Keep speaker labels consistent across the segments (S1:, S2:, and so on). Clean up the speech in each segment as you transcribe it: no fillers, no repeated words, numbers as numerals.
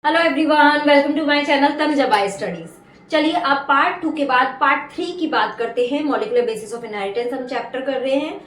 S1: Hello everyone, welcome to my channel Tanuja by studies. चलिए अब part 2 के बाद पार्ट 3 की बात करते हैं। मॉलिक्यूलर बेसिस ऑफ इनहेरिटेंस हम चैप्टर कर रहे हैं।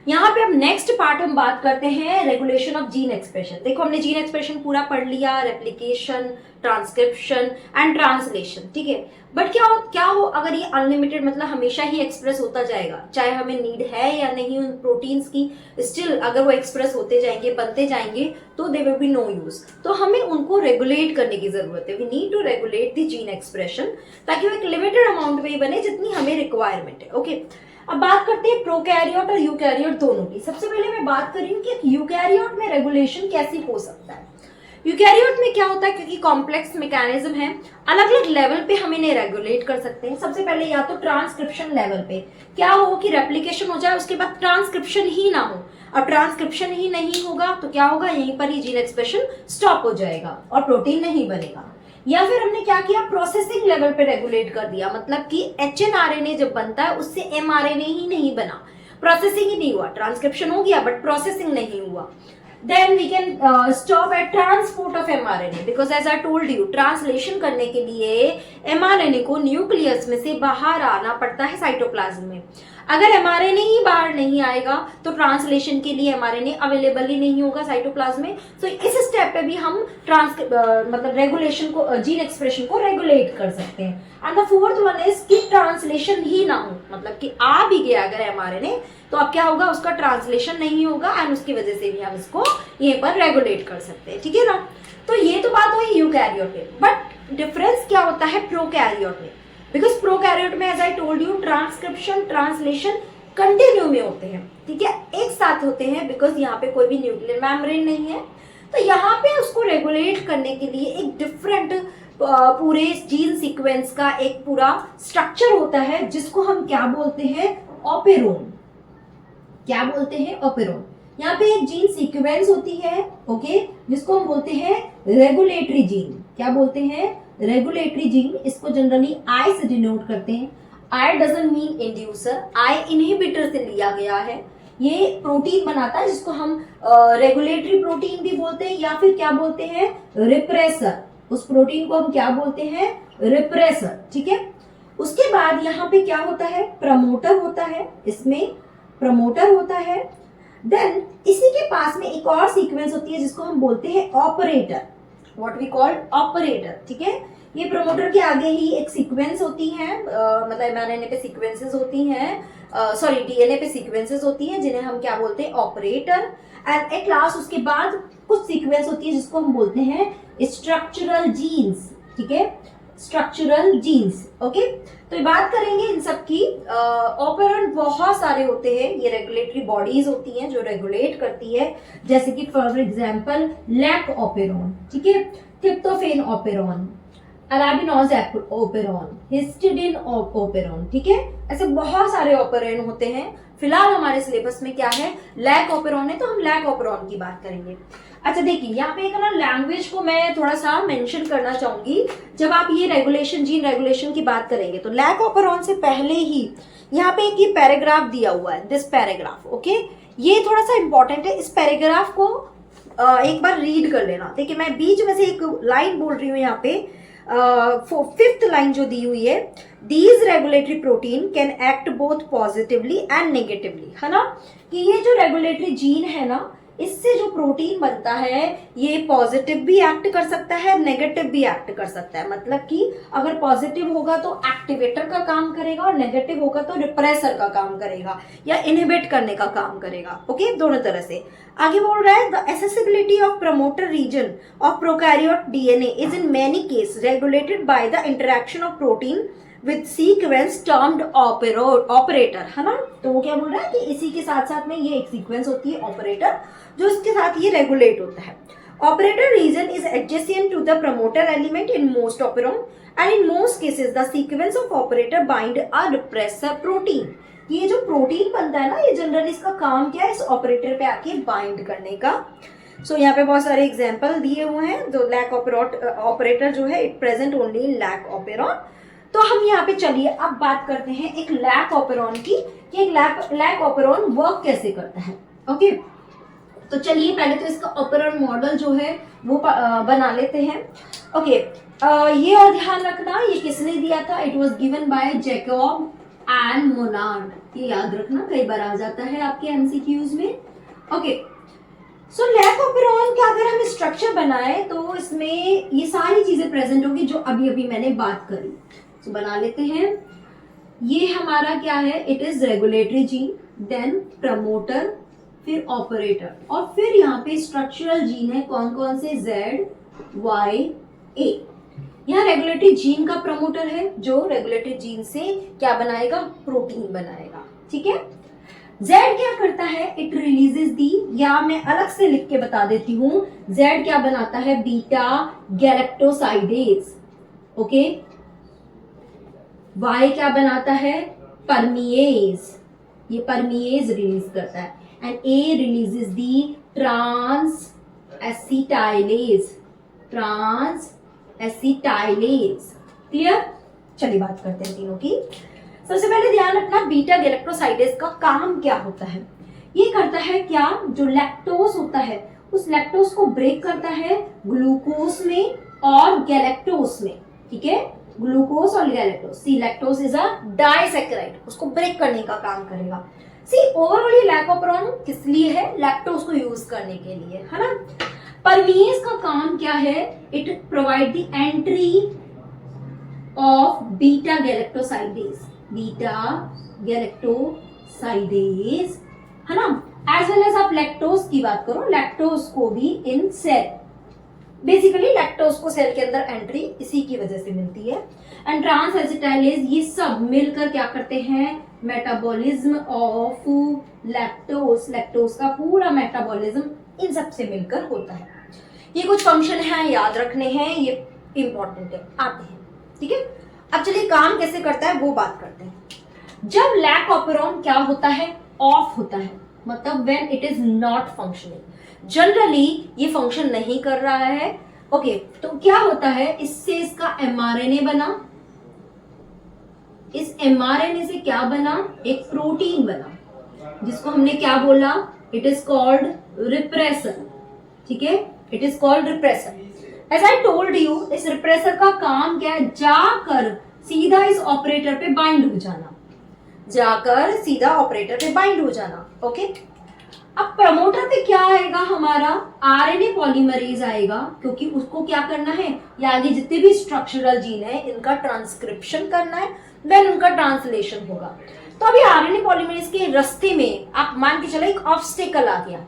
S1: यहाँ पे अब नेक्स्ट पार्ट हम बात करते हैं रेगुलेशन ऑफ जीन एक्सप्रेशन। देखो हमने जीन एक्सप्रेशन पूरा पढ़ लिया, रेप्लिकेशन, ट्रांसक्रिप्शन एंड ट्रांसलेशन, ठीक है। बट क्या हो अगर ये अनलिमिटेड मतलब हमेशा ही एक्सप्रेस होता जाएगा, चाहे हमें नीड है या नहीं उन प्रोटीन्स की, स्टिल अगर वो एक्सप्रेस होते जाएंगे, बनते जाएंगे, तो they will be no use. तो हमें उनको रेगुलेट करने की जरूरत है। We need to regulate the gene expression ताकि वो एक लिमिटेड अमाउंट में ही बने जितनी हमें रिक्वायरमेंट है। ओके, अब बात करते हैं प्रोकैरियोट और यूकैरियोट दोनों की। सबसे पहले मैं बात कर रही हूँ कि यूकैरियोट में रेगुलेशन कैसे हो सकता है। यूकैरियोट में क्या होता है, क्योंकि कॉम्प्लेक्स मैकेनिज्म है, अलग अलग लेवल पे हम इन्हें रेगुलेट कर सकते हैं। सबसे पहले या तो ट्रांसक्रिप्शन लेवल पे क्या हो कि रेप्लिकेशन हो जाए, उसके बाद ट्रांसक्रिप्शन ही ना हो। अब ट्रांसक्रिप्शन ही नहीं होगा तो क्या होगा, यहीं पर ही जीन एक्सप्रेशन स्टॉप हो जाएगा और प्रोटीन नहीं बनेगा। या फिर हमने क्या किया, प्रोसेसिंग लेवल पे रेगुलेट कर दिया, मतलब कि एचएनआरएनए जब बनता है उससे एमआरएनए ही नहीं बना, प्रोसेसिंग ही नहीं हुआ। ट्रांसक्रिप्शन हो गया बट प्रोसेसिंग नहीं हुआ। Then we can stop at transport of mRNA because as I told you, translation करने के लिए mRNA को न्यूक्लियस में से बाहर आना पड़ता है साइटोप्लाज्म में। अगर mRNA ही बाहर नहीं आएगा तो ट्रांसलेशन के लिए mRNA अवेलेबल ही नहीं होगा साइटोप्लाज्म में। तो इस स्टेप पे भी हम मतलब रेगुलेशन को, जीन एक्सप्रेशन को रेगुलेट कर सकते हैं। And the fourth one is कि ट्रांसलेशन ही ना हो, मतलब कि आ भी गया अगर mRNA तो अब क्या होगा, उसका ट्रांसलेशन नहीं होगा एंड उसकी वजह से भी हम इसको यहीं पर रेगुलेट कर सकते हैं, ठीक है ना। तो ये तो बात हुई यूकैरियोट में, बट डिफरेंस क्या होता है प्रोकैरियोट में। बिकॉज प्रोकैरियोट में as I told you transcription translation continue में होते हैं, ठीक है, एक साथ होते हैं। बिकॉज यहाँ पे कोई भी न्यूक्लियर मेम्ब्रेन नहीं है, तो यहाँ पे उसको रेगुलेट करने के लिए एक डिफरेंट पूरे जीन सीक्वेंस का एक पूरा स्ट्रक्चर होता है जिसको हम क्या बोलते हैं, ऑपेरोन। क्या बोलते हैं, ऑपेरोन। यहाँ पे एक जीन सीक्वेंस होती है, ओके, जिसको हम बोलते हैं रेगुलेटरी जीन। क्या बोलते हैं, रेगुलेटरी जीन। इसको जनरली आई से डिनोट करते हैं। I doesn't mean inducer, I inhibitor से लिया गया है। ये प्रोटीन बनाता है जिसको हम रेगुलेटरी प्रोटीन भी बोलते हैं या फिर क्या बोलते हैं, रिप्रेसर। उस प्रोटीन को हम क्या बोलते हैं, रिप्रेसर, ठीक है। उसके बाद यहाँ पे क्या होता है, प्रमोटर होता है, इसमें प्रमोटर होता है। देन इसी के पास में एक और सीक्वेंस होती है जिसको हम बोलते हैं operator, what we call operator, ठीक है। ये प्रमोटर के आगे ही एक सीक्वेंस होती है, मतलब एमआरएनए पे सीक्वेंसेस होती हैं, सॉरी डीएनए पे सीक्वेंसेस होती हैं जिन्हें हम क्या बोलते हैं, ऑपरेटर। एंड एट लास्ट उसके बाद कुछ सीक्वेंस होती है जिसको हम बोलते हैं स्ट्रक्चरल जीन्स, ठीक है, स्ट्रक्चरल जीन्स। ओके, तो ये बात करेंगे इन सब की। ऑपेरन बहुत सारे होते हैं, ये रेगुलेटरी बॉडीज होती हैं जो रेगुलेट करती है, जैसे कि फॉर एग्जांपल लैक ऑपेरॉन, ठीक है, tryptophan operon, arabinose operon, histidine operon, ठीक है। ऐसे बहुत सारे ऑपेरॉन होते हैं। फिलहाल हमारे सिलेबस में क्या है, लैक ऑपेरॉन है, तो हम लैक ऑपेरॉन की बात करेंगे। अच्छा देखिए, यहाँ पे एक ना लैंग्वेज को मैं थोड़ा सा मेंशन करना चाहूंगी। जब आप ये रेगुलेशन, जीन रेगुलेशन की बात करेंगे तो लैक ऑपेरॉन से पहले ही यहाँ पे एक ये पैराग्राफ दिया हुआ है, दिस पैराग्राफ, ओके, ये थोड़ा सा इंपॉर्टेंट है। इस पैराग्राफ को एक बार रीड कर लेना। देखिए मैं बीच में से एक लाइन बोल रही हूँ यहाँ पे, फिफ्थ लाइन जो दी हुई है, these regulatory protein can act both positively and negatively, है ना, कि ये जो रेगुलेटरी जीन है ना, इससे जो प्रोटीन बनता है ये पॉजिटिव भी एक्ट कर सकता है, नेगेटिव भी एक्ट कर सकता है। मतलब कि अगर पॉजिटिव होगा तो एक्टिवेटर का काम करेगा और नेगेटिव होगा तो रिप्रेसर का काम करेगा या इनहिबिट करने का काम करेगा। ओके, दोनों तरह से। आगे बोल रहा है, the accessibility of promoter region of prokaryote DNA is in many case regulated by the interaction of protein with sequence termed operator, है ना। तो वो क्या बोल रहा है कि इसी के साथ साथ में ये एक सीक्वेंस होती है ऑपरेटर, जो इसके साथ ये रेगुलेट होता है। Operator region is adjacent to the promoter element in most operon and in most cases the sequence of operator bind a repressor protein. ये जो प्रोटीन बनता है ना, ये जनरली इसका काम क्या है, इस ऑपरेटर पे आके बाइंड करने का। सो यहाँ पे बहुत सारे एग्जाम्पल दिए हुए हैं। जो लैक ऑपरेटर जो है, it present only in lac operon. तो हम यहाँ पे चलिए अब बात करते हैं एक लैक ऑपेरॉन की, कि एक लैक ऑपेरॉन वर्क कैसे करता है। ओके, तो चलिए पहले तो इसका ऑपेरॉन मॉडल जो है वो बना लेते हैं। ओके, ये और ध्यान रखना, ये किसने दिया था? It was given by Jacob and Monod. ये याद रखना, कई बार आ जाता है आपके एमसीक्यूज में। ओके, सो लैकोपेरॉन का अगर हम स्ट्रक्चर बनाए तो इसमें ये सारी चीजें प्रेजेंट होगी जो अभी अभी मैंने बात करी। तो बना लेते हैं। ये हमारा क्या है? It is regulatory gene, then promoter, फिर ऑपरेटर, और फिर यहाँ पे स्ट्रक्चरल जीन है। कौन कौन से? Z, Y, A। यहाँ रेगुलेटरी जीन का प्रमोटर है जो रेगुलेटरी जीन से क्या बनाएगा? प्रोटीन बनाएगा। ठीक है। Z क्या करता है? इट रिलीजेस दी, या मैं अलग से लिख के बता देती हूं, Z क्या बनाता है? Beta galactosidase. ओके। Y क्या बनाता है? परमिएज। ये परमिएज रिलीज करता है। And A releases the trans acetylase. Trans acetylase. Clear? चलिए बात करते हैं तीनों की। सबसे पहले ध्यान रखना, बीटा गैलेक्टोसाइडेज का काम क्या होता है? ये करता है क्या? जो लैक्टोज होता है उस लैक्टोज को ब्रेक करता है ग्लूकोज में और गैलेक्टोज में। ठीक है, ग्लूकोज और galactose. See lactose is a disaccharide, उसको ब्रेक करने का काम करेगा। सी ओवरऑल ये लैकोपेरॉन किस लिए है? लैक्टोज को यूज करने के लिए, है ना। परमीज का काम क्या है? It provide the entry of beta galactosidase. Beta galactosidase, है ना। एज वेल एज आप लैक्टोज की बात करो, लैक्टोज को भी इन सेल, बेसिकली लैक्टोज को सेल के अंदर एंट्री इसी की वजह से मिलती है। एंड ट्रांस एसिटाइलेज, ये सब मिलकर क्या करते हैं? Metabolism of lactose. लैक्टोज का पूरा मेटाबॉलिज्म इन सब से मिलकर होता है। ये कुछ फंक्शन है, याद रखने हैं, ये इंपॉर्टेंट है, आते हैं। ठीक है। अब चलिए काम कैसे करता है वो बात करते हैं। जब लैकोपेरॉन क्या होता है? ऑफ होता है, मतलब when it is not functioning. Generally ये फंक्शन नहीं कर रहा है। ओके, तो क्या होता है? इससे इसका एमआरएनए बना, इस एमआरएनए से क्या बना? एक प्रोटीन बना, जिसको हमने क्या बोला? It is called repressor. ठीक है, it is called repressor. As I told you, इस रिप्रेसर का काम क्या है? जाकर सीधा इस ऑपरेटर पे बाइंड हो जाना, जाकर सीधा ऑपरेटर पे बाइंड हो जाना। ओके। अब प्रमोटर पे क्या आएगा? हमारा आरएनए पॉलीमरेज आएगा, क्योंकि उसको क्या करना है? ये आगे जितने भी स्ट्रक्चरल जीन है इनका ट्रांसक्रिप्शन करना है, देन उनका ट्रांसलेशन होगा। तो अभी आरएनए पॉलीमरेज के रास्ते में आप मान के चलो एक ऑब्स्टेकल आ गया,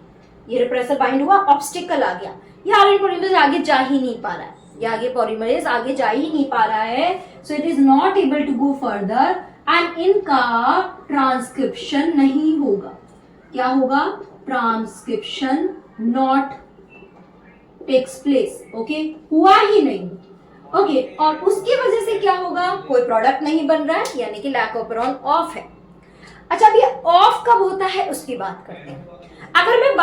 S1: ये रिप्रेसर बाइंड हुआ, ऑब्स्टेकल आ गया, ये आरएनए पॉलीमरेज आगे जा ही नहीं पा रहा है, ये आगे पॉलीमरेज आगे जा ही नहीं पा रहा है। So it is not able to go further and इनका ट्रांसक्रिप्शन नहीं होगा। क्या होगा? Transcription not takes place. Okay, हुआ ही नहीं। ओके, और उसकी वजह से क्या होगा? कोई प्रोडक्ट नहीं बन रहा है, यानी कि लैकोपेरॉन ऑफ है। अच्छा, अब ये ऑफ कब होता है उसकी बात करते हैं। अगर मैं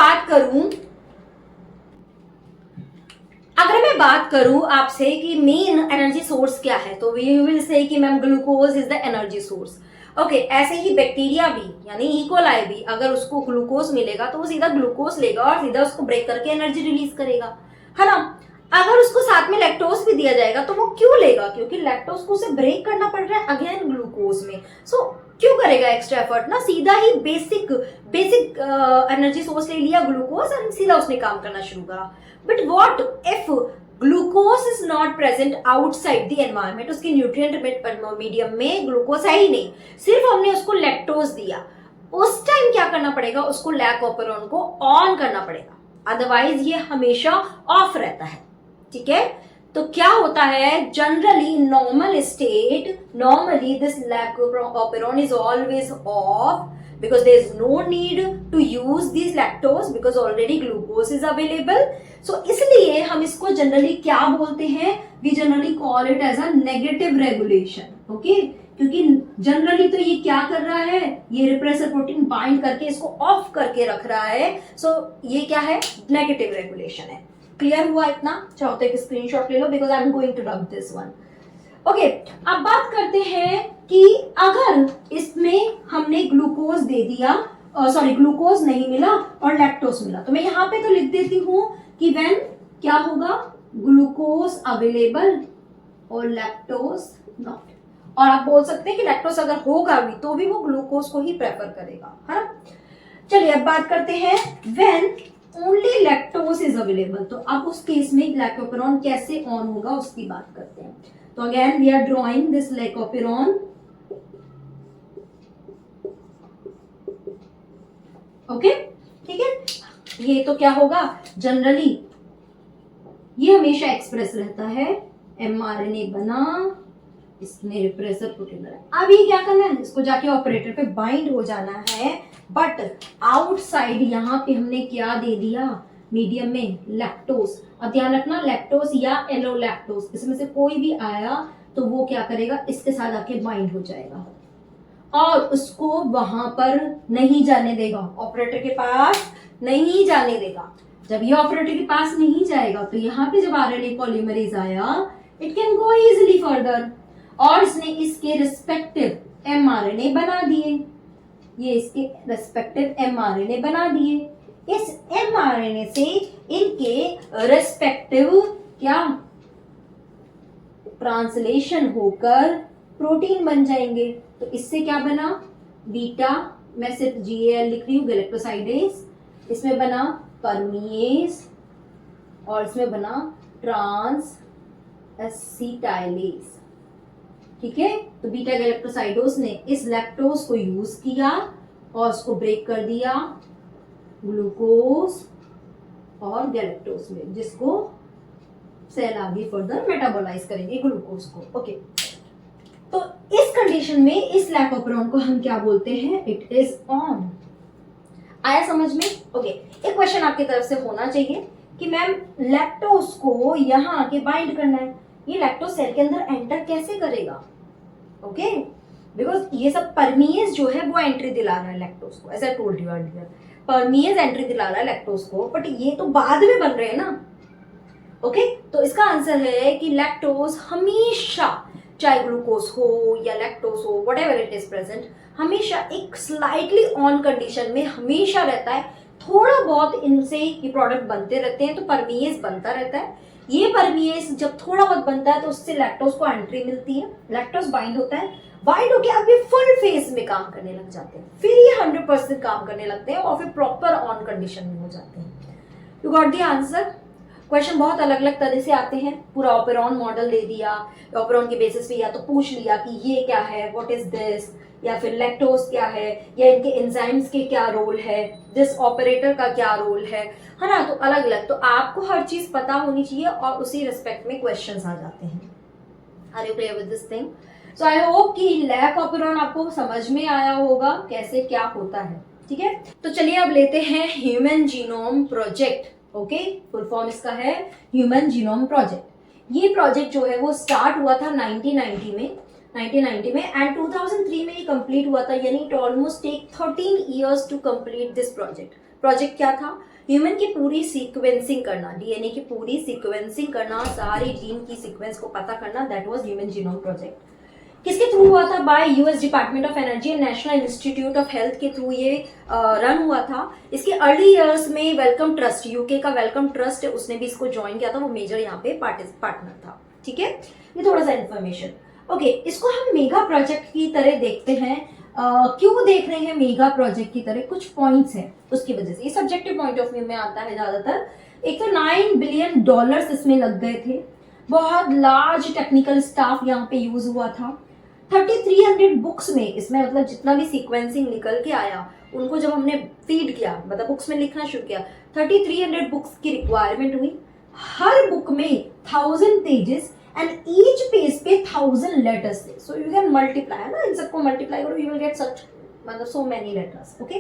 S1: बात करूं आपसे कि मेन एनर्जी सोर्स क्या है, तो वी विल से कि ma'am glucose is the energy source. Okay, ऐसे ही बैक्टीरिया भी, यानी इकोलाई भी, अगर उसको ग्लूकोज मिलेगा तो वो सीधा ग्लूकोज लेगा और सीधा उसको ब्रेक करके एनर्जी रिलीज करेगा, है ना। अगर उसको साथ में लैक्टोज भी दिया जाएगा तो वो क्यों लेगा? क्योंकि लैक्टोज को उसे ब्रेक करना पड़ रहा है अगेन ग्लूकोज में। सो क्यों करेगा एक्स्ट्रा एफर्ट ना? सीधा ही बेसिक एनर्जी सोर्स ले लिया ग्लूकोज एंड सीधा उसने काम करना शुरू करा। But what if glucose is not present outside the environment? उसकी न्यूट्रिएंट मीडियम में ग्लूकोज है ही नहीं, सिर्फ हमने उसको लैक्टोज दिया। उस टाइम क्या करना पड़ेगा? उसको लैकोपेरॉन को ऑन करना पड़ेगा, अदरवाइज ये हमेशा ऑफ रहता है। ठीक है, तो क्या होता है? Generally normal state, normally this lac operon is always of because there is no need to use these lactose because already glucose is available. So इसलिए हम इसको जनरली क्या बोलते हैं? We generally call it as a negative regulation. Okay? क्योंकि generally तो ये क्या कर रहा है? ये रिप्रेसर प्रोटीन बाइंड करके इसको ऑफ करके रख रहा है। सो ये क्या है? नेगेटिव रेगुलेशन है। क्लियर हुआ इतना? चाहो तो एक स्क्रीनशॉट ले लो because I am going to rub this one. Okay, अब बात करते हैं कि अगर इसमें हमने ग्लूकोज दे दिया, सॉरी ग्लूकोज नहीं मिला और लैक्टोज मिला, तो मैं यहाँ पे तो लिख देती हूँ कि व्हेन क्या होगा? ग्लूकोज अवेलेबल और लैक्टोज नॉट। और आप बोल सकते हैं कि लैक्टोज अगर होगा भी तो भी वो ग्लूकोज को ही प्रेफर करेगा, है ना। चलिए अब बात करते हैं when only lactose is available, तो अब उस केस में लैकोपेरॉन कैसे ऑन होगा उसकी बात करते हैं। तो again we are drawing this lac operon, okay, ठीक है। ये तो क्या होगा, जनरली ये हमेशा एक्सप्रेस रहता है, एमआरएनए बना, इसमें रिप्रेसर प्रोटीन बना। अब ये क्या करना है, इसको जाके ऑपरेटर पे बाइंड हो जाना है, बट आउटसाइड यहाँ पे हमने क्या दे दिया, मीडियम में लैक्टोज। अब ध्यान रखना लैक्टोज या एलोलैक्टोज इसमें से कोई भी आया तो वो क्या करेगा, इसके साथ आके बाइंड हो जाएगा और उसको वहां पर नहीं जाने देगा, ऑपरेटर के पास नहीं जाने देगा। जब ये ऑपरेटर के पास नहीं जाएगा तो यहाँ पे जब आरएनए पॉलीमरेज आया, it can go easily further, और इसने इसके रिस्पेक्टिव एमआरएनए बना दिए, ये इसके रिस्पेक्टिव एमआरएनए बना दिए। इस एमआरएनए से इनके रिस्पेक्टिव क्या ट्रांसलेशन होकर प्रोटीन बन जाएंगे। तो इससे क्या बना, बीटा, मैं सिर्फ जीएल लिख रही हूँ, गैलेक्टोसाइडेज, इसमें बना परमीएज और इसमें बना ट्रांस एसिटाइलेज, ठीक है। तो बीटा गैलेक्टोसाइडोज ने इस लैक्टोज को यूज किया और उसको ब्रेक कर दिया ग्लूकोज और गैलेक्टोज में, जिसको सेल आगे फर्दर मेटाबोलाइज करेंगे ग्लूकोज को, ओके। तो इस कंडीशन में इस लैकोपेरॉन को हम क्या बोलते हैं, इट इज ऑन। आया समझ में, ओके। एक क्वेश्चन आपकी तरफ से होना चाहिए कि मैम लैक्टोज को यहाँ आके बाइंड करना है, ये लैक्टोज सेल के अंदर एंटर कैसे करेगा, ओके, बिकॉज ये सब परमीएज जो है वो एंट्री दिला रहा है लैक्टोज को, as I told you earlier, permease entry दिला रहा है लैक्टोज को, बट ये तो बाद में बन रहे हैं ना, ओके। तो इसका आंसर है कि लैक्टोज हमेशा, चाहे ग्लूकोज हो या लैक्टोज हो, व्हाटएवर इट इज प्रेजेंट, हमेशा एक स्लाइटली ऑन कंडीशन में हमेशा रहता है। थोड़ा बहुत इनसे ये प्रोडक्ट बनते रहते हैं तो परमीएज बनता रहता है। ये परमीएज जब थोड़ा बहुत बनता है तो उससे लैक्टोज को एंट्री मिलती है, लैक्टोज बाइंड होता है, बाइंड होके अब ये फुल फेज में काम करने लग जाते हैं, फिर ये 100% काम करने लगते हैं और फिर प्रॉपर ऑन कंडीशन में हो जाते हैं। You got the answer. Question बहुत अलग अलग तरह से आते हैं, पूरा ऑपेरॉन मॉडल दे दिया, ऑपेरॉन के बेसिस पे या तो पूछ लिया कि ये क्या है, व्हाट इज दिस, या फिर लैक्टोज क्या है, या इनके एंजाइम्स के क्या रोल है, दिस ऑपरेटर का क्या रोल है ना। तो अलग अलग, तो आपको हर चीज पता होनी चाहिए और उसी रिस्पेक्ट में क्वेश्चंस आ जाते हैं। Are you clear with this thing? So I hope कि लैक ऑपेरॉन आपको समझ में आया होगा कैसे क्या होता है, ठीक है। तो चलिए अब लेते हैं human genome project, okay, full form इसका है ह्यूमन जीनोम प्रोजेक्ट। ये प्रोजेक्ट जो है वो स्टार्ट हुआ था 1990 में एंड 2003 में ये कंप्लीट हुआ था, यानी it almost take 13 years to complete this project. Project क्या था, ह्यूमन की पूरी सीक्वेंसिंग करना, डीएनए की पूरी सीक्वेंसिंग करना, सारे जीन की सीक्वेंस को पता करना, that was human genome project. किसके थ्रू हुआ था, bye US department of energy and national institute of health के थ्रू ये रन हुआ था। इसके अर्ली इयर्स में वेलकम ट्रस्ट, यूके का वेलकम ट्रस्ट है, उसने भी इसको ज्वाइन किया था, वो मेजर यहाँ पे पार्टनर था, ठीक है। ये थोड़ा सा इन्फॉर्मेशन, ओके। इसको हम मेगा प्रोजेक्ट की तरह देखते हैं। क्यों देख रहे हैं मेगा प्रोजेक्ट की तरह, कुछ पॉइंट्स हैं उसकी वजह से, ये सब्जेक्टिव पॉइंट ऑफ व्यू में आता है ज्यादातर। एक तो $9 बिलियन इसमें लग गए थे, बहुत लार्ज टेक्निकल स्टाफ यहाँ पे यूज हुआ था। 3300 बुक्स में, इसमें मतलब जितना भी सीक्वेंसिंग निकल के आया उनको जब हमने फीड किया, मतलब बुक्स में लिखना शुरू किया, 3300 बुक्स की रिक्वायरमेंट हुई। हर बुक में 1000 पेजेस एंड ईच पेज पे 1000 लेटर्स थे, सो यू कैन मल्टीप्लाई, है ना, इन सबको मल्टीप्लाई करो, यू विल गेट सच, मतलब सो मेनी लेटर्स, ओके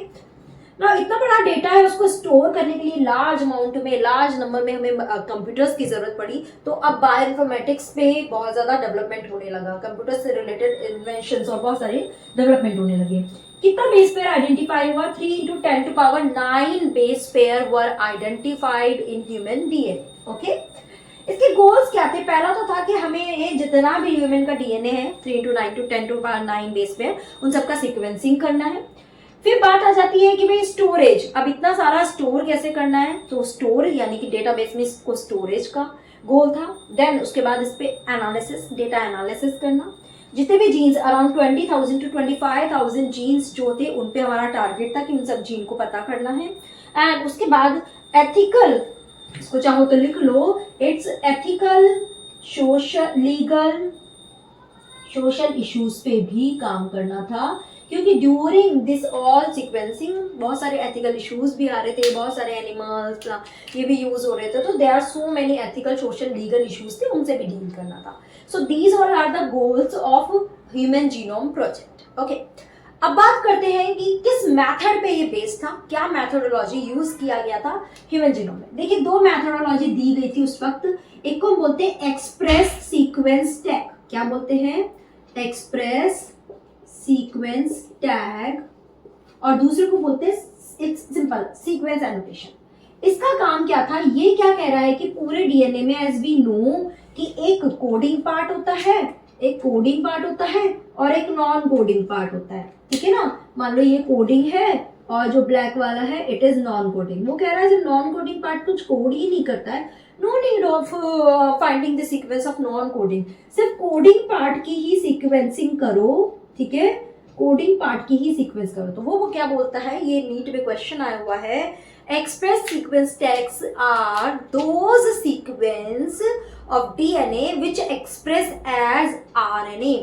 S1: ना। इतना बड़ा डेटा है, उसको स्टोर करने के लिए लार्ज अमाउंट में, लार्ज नंबर में हमें कंप्यूटर्स की जरूरत पड़ी। तो अब बायोइन्फॉर्मेटिक्स पे बहुत ज्यादा डेवलपमेंट होने लगा, कंप्यूटर से रिलेटेड इन्वेंशंस और बहुत सारे डेवलपमेंट होने लगे। कितना बेस पेयर आइडेंटिफाई हुआ, 3 × 10⁹ base pair were identified in human DNA, okay. इसके गोल्स क्या थे, पहला तो था कि हमें ये जितना भी ह्यूमन का डीएनए है 3 × 10⁹ बेस पेयर, उन सबका सीक्वेंसिंग करना है। फिर बात आ जाती है कि भाई स्टोरेज, अब इतना सारा स्टोर कैसे करना है, तो स्टोर यानी कि डेटाबेस में इसको स्टोरेज का, गोल था। देन उसके बाद इस पे एनालिसिस, डेटा एनालिसिस करना, जितने भी जीन्स अराउंड 20,000 to 25,000 जीन्स जो थे उन पे हमारा टारगेट था कि उन सब जीन को पता करना है। एंड उसके बाद एथिकल, इसको चाहो तो लिख लो, it's ethical social legal social issues पे भी काम करना था, क्योंकि ड्यूरिंग दिस ऑल सीक्वेंसिंग बहुत सारे एथिकल इश्यूज भी आ रहे थे, बहुत सारे एनिमल्स ये भी यूज हो रहे थे, तो there are so many ethical social legal issues थे, उनसे भी डील करना था। So these all are the goals of human genome project. Okay, अब बात करते हैं कि किस मेथड पे ये बेस्ड था, क्या मेथोडोलॉजी यूज किया गया था ह्यूमन जीनोम में। देखिए, दो मेथोडोलॉजी दी गई थी उस वक्त, एक को बोलते हैं एक्सप्रेस सीक्वेंस टैग, क्या बोलते हैं, एक्सप्रेस सीक्वेंस टैग, और दूसरे को बोलते हैं सिंपल सीक्वेंस एनोटेशन। इसका काम क्या था, ये क्या कह रहा है कि पूरे डीएनए में एज वी नो कि एक कोडिंग पार्ट होता है, एक कोडिंग पार्ट होता है और एक नॉन कोडिंग पार्ट होता है, ठीक है ना। मान लो ये कोडिंग है और जो ब्लैक वाला है इट इज नॉन कोडिंग। वो कह रहा है जब नॉन कोडिंग पार्ट कुछ कोड ही नहीं करता है, no need of finding the sequence of non coding, सिर्फ कोडिंग पार्ट की ही सीक्वेंसिंग करो, ठीक है, कोडिंग पार्ट की ही सीक्वेंस करो। तो वो क्या बोलता है, ये नीट में क्वेश्चन आया हुआ है, express sequence tags are those sequence of DNA which express as RNA।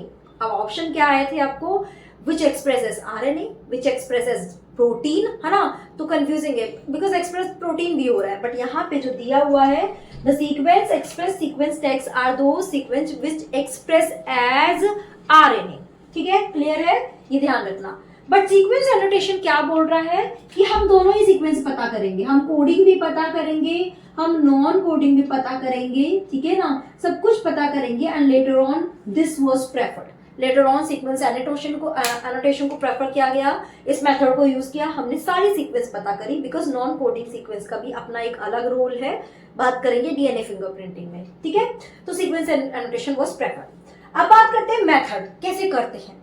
S1: अब ऑप्शन क्या आए थे आपको, which express as RNA, which express as protein, है ना, तो कंफ्यूजिंग है बिकॉज एक्सप्रेस प्रोटीन भी हो रहा है, बट यहाँ पे जो दिया हुआ है the sequence express sequence tags are those sequence which express as RNA। ठीक है, क्लियर है, ये ध्यान रखना। बट सीक्वेंस एनोटेशन क्या बोल रहा है कि हम दोनों ही सीक्वेंस पता करेंगे, हम कोडिंग भी पता करेंगे, हम नॉन कोडिंग भी पता करेंगे, ठीक है ना, सब कुछ पता करेंगे। And later on this was preferred, later on sequence annotation को प्रेफर किया गया, इस मेथड को यूज किया, हमने सारी सीक्वेंस पता करी, बिकॉज नॉन कोडिंग सीक्वेंस का भी अपना एक अलग रोल है, बात करेंगे डीएनए फिंगरप्रिंटिंग में, ठीक है। तो सीक्वेंस एनोटेशन वाज प्रेफर्ड। अब बात करते हैं मेथड, कैसे करते हैं,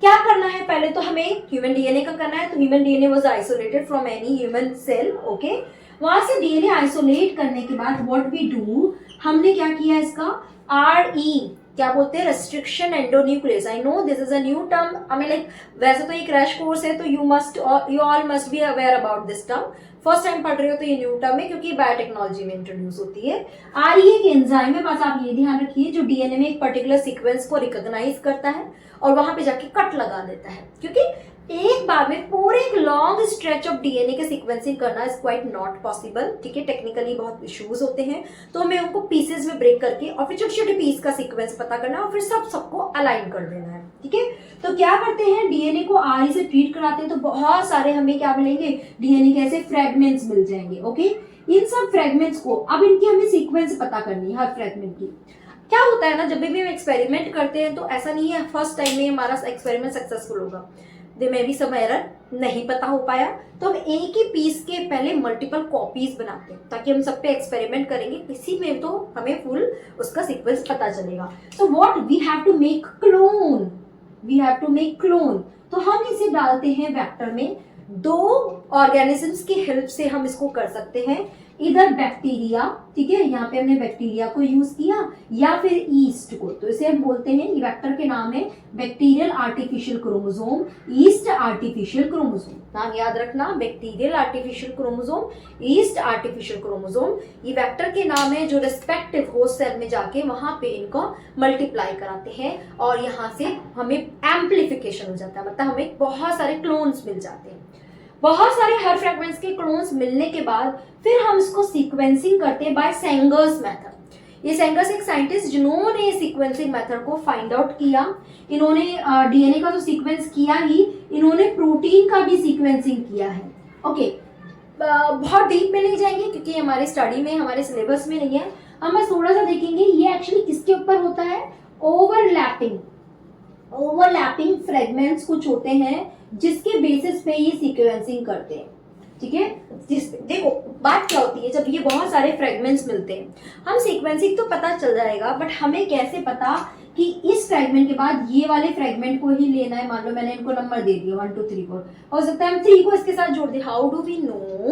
S1: क्या करना है। पहले तो हमें ह्यूमन डीएनए का करना है, तो human DNA was isolated from any human cell, okay. वहां से डीएनए आइसोलेट करने के बाद व्हाट वी डू, हमने क्या किया, इसका आरई क्या बोलते हैं, restriction endonuclease. I know this is a new term, हमें लाइक वैसे तो ये क्रैश कोर्स है, तो you all must be aware about this term, first time पढ़ रहे हो तो ये न्यू टर्म है क्योंकि बायोटेक्नोलॉजी में इंट्रोड्यूस होती है। आरई एक एंजाइम है, बस आप ये ध्यान रखिए, जो डीएनए में एक पर्टिकुलर सीक्वेंस को रिकॉग्नाइज करता है और वहां पे जाके कट लगा देता है, क्योंकि एक बार में पूरे एक लॉन्ग स्ट्रेच ऑफ डीएनए के सीक्वेंसिंग करना इज क्वाइट नॉट पॉसिबल, ठीक है, टेक्निकली बहुत इश्यूज होते हैं, तो हमें उनको पीसेस में ब्रेक करके और फिर छोटे छोटे पीस का सीक्वेंस पता करना है और फिर सबको अलाइन कर देना है, ठीक है। तो क्या करते हैं, डीएनए को आरई से ट्रीट कराते हैं, तो बहुत सारे हमें क्या मिलेंगे, डीएनए के ऐसे फ्रेगमेंट्स मिल जाएंगे, ओके। इन सब फ्रेगमेंट्स को अब इनकी हमें सीक्वेंस पता करनी है हर फ्रेगमेंट की। क्या होता है ना, जब भी हम एक्सपेरिमेंट करते हैं तो ऐसा नहीं है फर्स्ट टाइम में हमारा एक्सपेरिमेंट सक्सेसफुल होगा, दे में भी सब एरर, नहीं पता हो पाया, तो हम एक ही पीस के पहले मल्टीपल कॉपीज बनाते हैं ताकि हम सब पे एक्सपेरिमेंट करेंगे, किसी में तो हमें फुल उसका सीक्वेंस पता चलेगा। So what we have to make clone, we have to make clone, तो हम इसे डालते हैं वेक्टर में, दो ऑर्गेनिजम्स की हेल्प से हम इसको कर सकते हैं, इधर बैक्टीरिया, ठीक है, यहाँ पे हमने बैक्टीरिया को यूज किया, या फिर ईस्ट को, तो इसे हम बोलते हैं, ये वेक्टर के नाम है bacterial artificial chromosome, yeast artificial chromosome, नाम याद रखना, bacterial artificial chromosome, yeast artificial chromosome, ये वेक्टर के नाम है जो रिस्पेक्टिव होस्ट सेल में जाके वहां पे इनको मल्टीप्लाई कराते हैं और यहाँ से हमें एम्प्लीफिकेशन हो जाता है, मतलब हमें बहुत सारे क्लोन्स मिल जाते हैं। बहुत सारे हर फ्रेगमेंट्स के क्लोन्स मिलने के बाद फिर हम इसको सीक्वेंसिंग करते हैं बाय सेंगर्स मेथड। ये सेंगर्स एक साइंटिस्ट जिन्होंने सीक्वेंसिंग मेथड को फाइंड आउट किया, इन्होंने डीएनए का तो सीक्वेंस किया ही, इन्होंने प्रोटीन का भी सीक्वेंसिंग किया है, ओके। बहुत डीप में नहीं जाएंगे क्योंकि हमारे स्टडी में, हमारे सिलेबस में नहीं है, हम बस थोड़ा सा देखेंगे ये एक्चुअली किसके ऊपर होता है, ओवरलैपिंग फ्रेगमेंट्स कुछ होते हैं जिसके बेसिस पे ये सीक्वेंसिंग करते हैं, ठीक है। देखो बात क्या होती है, जब ये बहुत सारे फ्रेगमेंट्स मिलते हैं, हम सीक्वेंसिंग तो पता चल जाएगा, बट हमें कैसे पता कि इस फ्रेगमेंट के बाद ये वाले फ्रेगमेंट को ही लेना है। मान लो मैंने इनको नंबर दे दिया 1 2 3 4, हो सकता है हम 3 को इसके साथ जोड़ दें, हाउ डू वी नो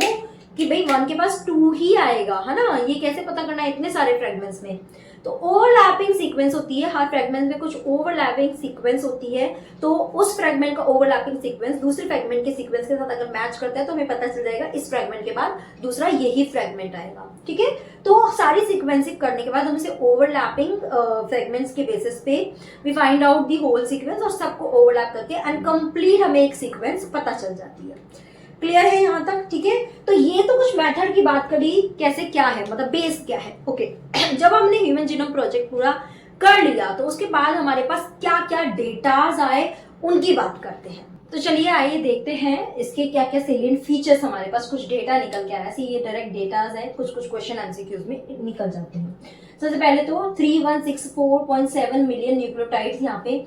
S1: कि भाई 1 के पास 2 ही आएगा, है ना, ये कैसे पता करना है इतने सारे फ्रेगमेंट्स में। तो ओवरलैपिंग सीक्वेंस होती है, हर फ्रेगमेंट में कुछ ओवरलैपिंग सीक्वेंस होती है, तो उस फ्रेगमेंट का ओवरलैपिंग सीक्वेंस दूसरे फ्रेगमेंट के सीक्वेंस के साथ अगर मैच करता है तो हमें पता चल जाएगा इस फ्रेगमेंट के बाद दूसरा यही फ्रेगमेंट आएगा, ठीक है। तो सारी सीक्वेंसिंग करने के बाद हम इसे ओवरलैपिंग फ्रेगमेंट्स के बेसिस पे we find out the whole sequence और सबको ओवरलैप करके एंड कंप्लीट हमें एक सीक्वेंस पता चल जाती है। क्लियर है यहाँ तक, ठीक है। तो ये तो कुछ मेथड की बात करी, कैसे क्या है, मतलब बेस क्या है, ओके। जब हमने ह्यूमन जीनोम प्रोजेक्ट पूरा कर लिया तो उसके बाद हमारे पास क्या क्या डेटाज आए उनकी बात करते हैं। तो चलिए आइए देखते हैं इसके क्या क्या सेलिएंट फीचर्स, हमारे पास कुछ डेटा निकल के आया। ऐसे ये डायरेक्ट डेटाज है, कुछ कुछ क्वेश्चन एमसीक्यूज में निकल जाते हैं। सबसे पहले तो 3164.7 मिलियन न्यूक्लियोटाइड्स यहाँ पे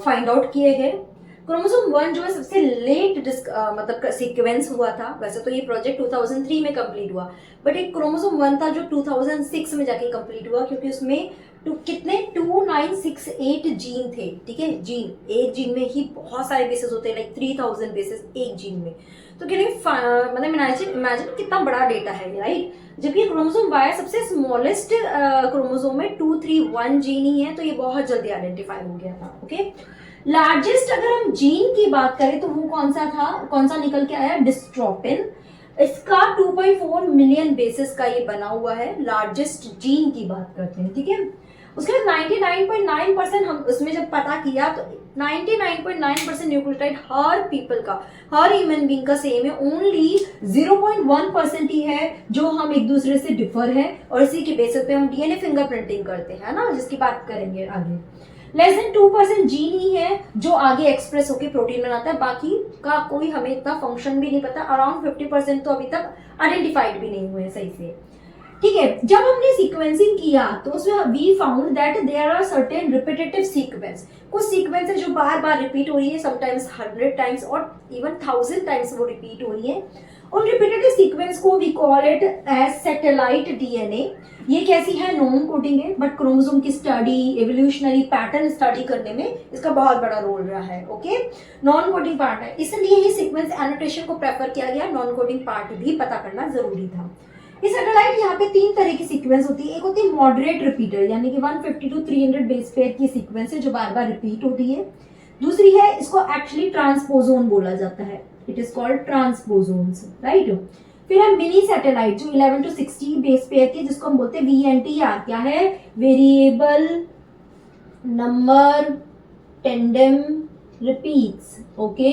S1: फाइंड आउट किए गए। क्रोमोसोम 1 जो है सबसे लेट मतलब सीक्वेंस हुआ था। वैसे तो ये प्रोजेक्ट 2003 में कंप्लीट हुआ, बट एक क्रोमोसोम 1 था जो 2006 में जाके कंप्लीट हुआ, क्योंकि उसमें कितने 2968 जीन थे, ठीक है। जीन, एक जीन में ही बहुत सारे बेसेस होते हैं, लाइक 3000 बेसेस एक जीन में। तो मतलब इमेजिन कितना बड़ा डेटा है, राइट। जबकि क्रोमोसोम वाई सबसे स्मॉलेस्ट क्रोमोसोम में 231 जीन ही है, तो ये बहुत जल्दी आइडेंटिफाई हो गया था, ओके। लार्जेस्ट अगर हम जीन की बात करें तो वो कौन सा निकल के आया, डिस्ट्रोफिन। इसका 2.4 मिलियन बेसिस का ये बना हुआ है, लार्जेस्ट जीन की बात करते हैं, ठीक है। उसके बाद 99.9% हम उसमें जब पता किया तो 99.9% न्यूक्लियोटाइड हर पीपल का, हर ह्यूमन बीइंग का सेम है। ओनली 0.1% ही है जो हम एक दूसरे से डिफर है, और इसी के बेसिस पे हम डीएनए फिंगरप्रिंटिंग करते हैं ना, जिसकी बात करेंगे आगे। लेस देन 2% जीन ही है जो आगे एक्सप्रेस होकर प्रोटीन बनाता है, बाकी का कोई हमें इतना फंक्शन भी नहीं पता। अराउंड 50% तो अभी तक आइडेंटिफाइड भी नहीं हुए सही से, ठीक है। जब हमने सीक्वेंसिंग किया तो उसमें we found that there are certain repetitive sequence. कुछ सीक्वेंस है जो बार बार रिपीट हो रही है, समटाइम्स 100 टाइम्स और इवन 1000 टाइम्स वो रिपीट हो रही है। उन रिपीटेटिव सीक्वेंस को we call it as satellite DNA. ये कैसी है, नॉन कोडिंग है, बट क्रोमोसोम की स्टडी, एवोल्यूशनरी पैटर्न स्टडी करने में इसका बहुत बड़ा रोल रहा है, ओके। नॉन कोडिंग पार्ट है, इसलिए ही सीक्वेंस एनोटेशन को प्रेफर किया गया, नॉन कोडिंग पार्ट भी पता करना जरूरी था। ये सैटेलाइट यहाँ पे 3 तरह की सीक्वेंस होती है। एक होती है मॉडरेट रिपीटर, यानी कि 150 to 300 बेस पेयर की सीक्वेंस है जो बार बार रिपीट होती है। दूसरी है, इसको एक्चुअली ट्रांसपोजोन बोला जाता है, it is called transposons, right. फिर है मिनी सैटेलाइट जो 11 to 60 बेस पेयर की, जिसको हम बोलते हैं VNTR। क्या है, variable number tandem repeats, okay.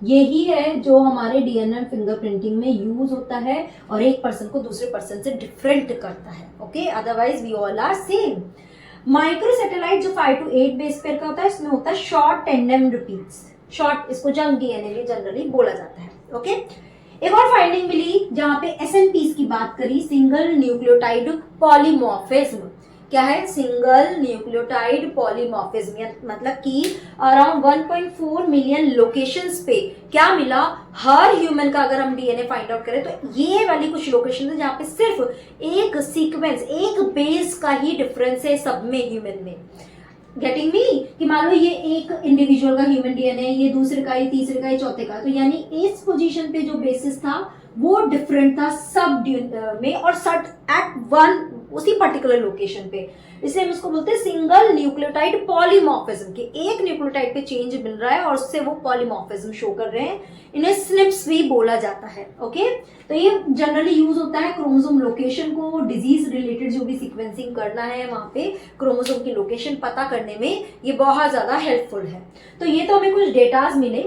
S1: यही है जो हमारे डीएनए फिंगरप्रिंटिंग में यूज होता है और एक पर्सन को दूसरे पर्सन से डिफरेंट करता है, okay. Otherwise we all are same. Micro satellite जो 5 to 8 बेस पेयर का होता है, इसमें होता है शॉर्ट टेंडम रिपीट्स, शॉर्ट, इसको जंक डीएनए भी जनरली बोला जाता है, ओके। एक और फाइंडिंग मिली जहां पे SNPs की बात करी, सिंगल न्यूक्लियोटाइड पॉलीमॉर्फिज्म। क्या है, सिंगल न्यूक्लियोटाइड पॉलीमॉर्फिज्म, मतलब कि अराउंड 1.4 मिलियन लोकेशंस पे क्या मिला, हर ह्यूमन का अगर हम डीएनए फाइंड आउट करें तो ये वाली कुछ लोकेशन है जहां पे सिर्फ एक सीक्वेंस, एक बेस का ही डिफरेंस है सब में, ह्यूमन में। गेटिंग मी, कि मान लो ये एक इंडिविजुअल का ह्यूमन डीएनए, ये दूसरे का, ये तीसरे का, ये चौथे का, तो यानी इस पोजीशन पे जो बेसिस था वो डिफरेंट था सब में, और सट एट वन उसी पर्टिकुलर लोकेशन पे। इसलिए हम इसको बोलते हैं सिंगल न्यूक्लियोटाइड पॉलीमॉर्फिज्म, कि एक न्यूक्लियोटाइड पे चेंज मिल रहा है और उससे वो पॉलीमॉर्फिज्म शो कर रहे हैं। इन्हें स्निप्स भी बोला जाता है, ओके। तो ये जनरली यूज होता है क्रोमोसोम लोकेशन को, डिजीज रिलेटेड जो भी सीक्वेंसिंग करना है वहां पे क्रोमोसोम की लोकेशन पता करने में ये बहुत ज्यादा हेल्पफुल है। तो ये तो हमें कुछ डेटाज मिले।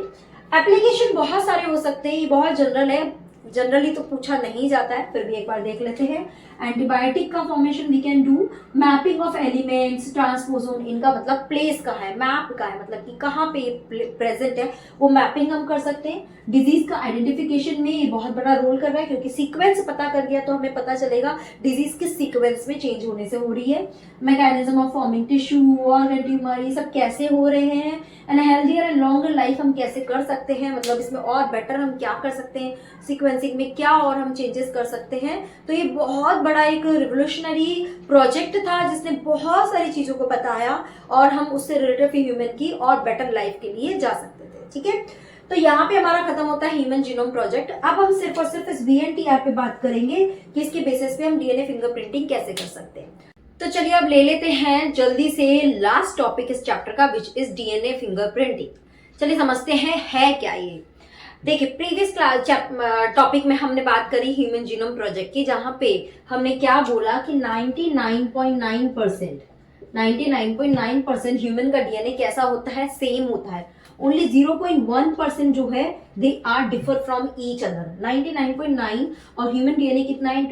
S1: एप्लीकेशन बहुत सारे हो सकते हैं, ये बहुत जनरल है, जनरली तो पूछा नहीं जाता है, फिर भी एक बार देख लेते हैं। एंटीबायोटिक का formation we can do, mapping of elements, transposon, इनका मतलब प्लेस का है, मैप का है, मतलब कि कहाँ पे प्रेजेंट है, वो मैपिंग हम कर सकते हैं। डिजीज का आइडेंटिफिकेशन में ये बहुत बड़ा रोल कर रहा है, क्योंकि सीक्वेंस पता कर गया तो हमें पता चलेगा डिजीज किस सीक्वेंस में चेंज होने से हो रही है। Mechanism of forming tissue, organ tumour, ये सब कैसे हो रहे हैं, and healthier and longer life हम कैसे कर सकते हैं, मतलब इसमें और बेटर हम क्या कर सकते हैं, सीक्वेंसिंग में क्या और हम चेंजेस कर सकते हैं। तो ये बहुत बड़ा एक रिवोल्यूशनरी प्रोजेक्ट था जिसने बहुत सारी चीजों को बताया और हम उससे रिलेटेड ह्यूमन की और बेटर लाइफ के लिए जा सकते थे। ठीक है, तो यहाँ पे हमारा खत्म होता है ह्यूमन जीनोम प्रोजेक्ट। अब हम सिर्फ और सिर्फ इस VNTR पे बात करेंगे कि इसके बेसिस पे हम DNA फिंगरप्रिंटिंग कैसे कर सकते हैं। तो चलिए अब ले लेते हैं जल्दी से लास्ट टॉपिक इस चैप्टर का, विच इज DNA फिंगरप्रिंटिंग। चलिए समझते हैं है क्या ये। देखिए प्रीवियस टॉपिक में हमने बात करी ह्यूमन जीनोम प्रोजेक्ट की, जहां पे हमने क्या बोला कि 99.9% ह्यूमन का DNA कैसा होता है, सेम होता है। ओनली 0.1% जो है they are differ from each other. 99.9 और ह्यूमन DNA कितना है,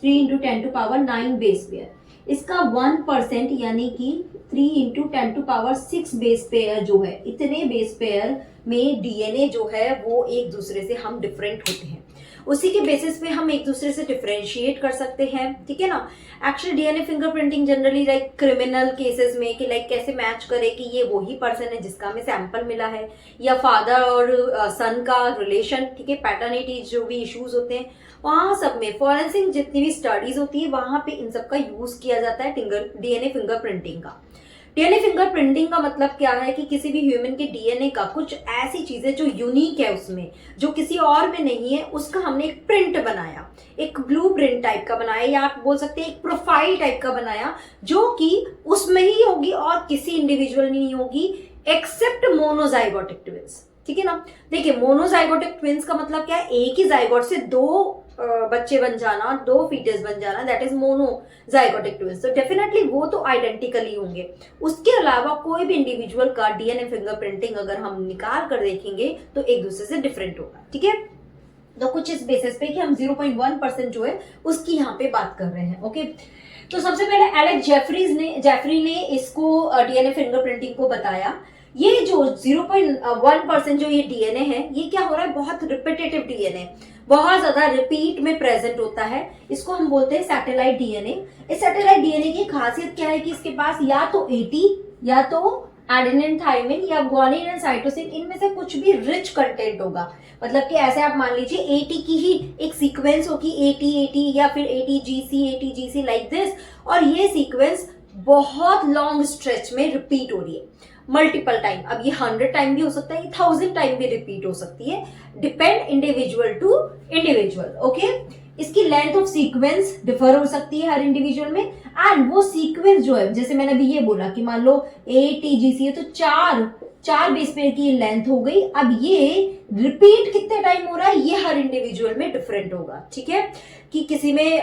S1: 3 × 10⁹ बेस पेयर। इसका 1% यानी कि 3 × 10⁶ बेस पेयर जो है, इतने बेस पेयर में DNA जो है वो एक दूसरे से हम डिफरेंट होते हैं। उसी के बेसिस पे हम एक दूसरे से डिफरेंशिएट कर सकते हैं। ठीक है ना। Actually DNA fingerprinting generally like criminal cases में कि लाइक कैसे मैच करे कि ये वही पर्सन है जिसका हमें सैंपल मिला है, या फादर और सन का रिलेशन, ठीक है, पैटर्निटी जो भी इश्यूज होते हैं वहां सब में फॉरेंसिक जितनी भी स्टडीज होती है वहां पे इन सब का यूज किया जाता है DNA फिंगरप्रिंटिंग का। DNA फिंगरप्रिंटिंग का मतलब क्या है कि किसी भी ह्यूमन के DNA का कुछ ऐसी चीजें जो यूनिक है उसमें, जो किसी और में नहीं है, उसका हमने एक प्रिंट बनाया, एक ब्लू प्रिंट टाइप का बनाया, या आप बोल सकते हैं एक प्रोफाइल टाइप का बनाया, जो कि उसमें ही होगी और किसी इंडिविजुअल नहीं होगी एक्सेप्ट मोनोजाइगोटिक ट्विंस। ठीक है ना। देखिए मोनोजाइगोटिक ट्विंस का मतलब क्या है, एक ही जाइगोट से दो बच्चे बन जाना, दो फीटस बन जाना, दैट इज मोनोजाइगोटिक ट्विंस। तो डेफिनेटली वो तो आइडेंटिकली होंगे। उसके अलावा कोई भी इंडिविजुअल का DNA फिंगरप्रिंटिंग अगर हम निकाल कर देखेंगे तो एक दूसरे से डिफरेंट होगा। ठीक है, तो कुछ इस बेसिस पे कि हम 0.1% जो है उसकी यहाँ पे बात कर रहे हैं। ओके, तो सबसे पहले एलेक्स जेफरी ने इसको DNA फिंगरप्रिंटिंग को बताया। ये जो 0.1% जो ये DNA है, ये क्या हो रहा है, बहुत रिपीटेटिव DNA, बहुत ज्यादा रिपीट में प्रेजेंट होता है। इसको हम बोलते हैं सैटेलाइट DNA। इस सैटेलाइट DNA की खासियत क्या है कि इसके पास या तो AT या तो एडेनिन, थाइमिन या ग्वानिन एंड साइटोसिन, इनमें से कुछ भी रिच कंटेंट होगा। मतलब कि ऐसे आप मान लीजिए AT की ही एक सीक्वेंस होगी, AT या फिर ATGC लाइक दिस, और ये सीक्वेंस बहुत लॉन्ग स्ट्रेच में रिपीट हो रही है मल्टीपल टाइम। अब ये 100 टाइम भी हो सकता है, ये 1000 टाइम भी रिपीट हो सकती है, depend individual to individual. Okay, इसकी लेंथ ऑफ सीक्वेंस डिफर हो सकती है हर इंडिविजुअल में, एंड वो सीक्वेंस जो है, जैसे मैंने अभी ये बोला कि मान लो ATGC है तो चार बेस पेयर की लेंथ हो गई। अब ये रिपीट कितने टाइम हो रहा है, ये हर इंडिविजुअल में डिफरेंट होगा। ठीक है, कि किसी में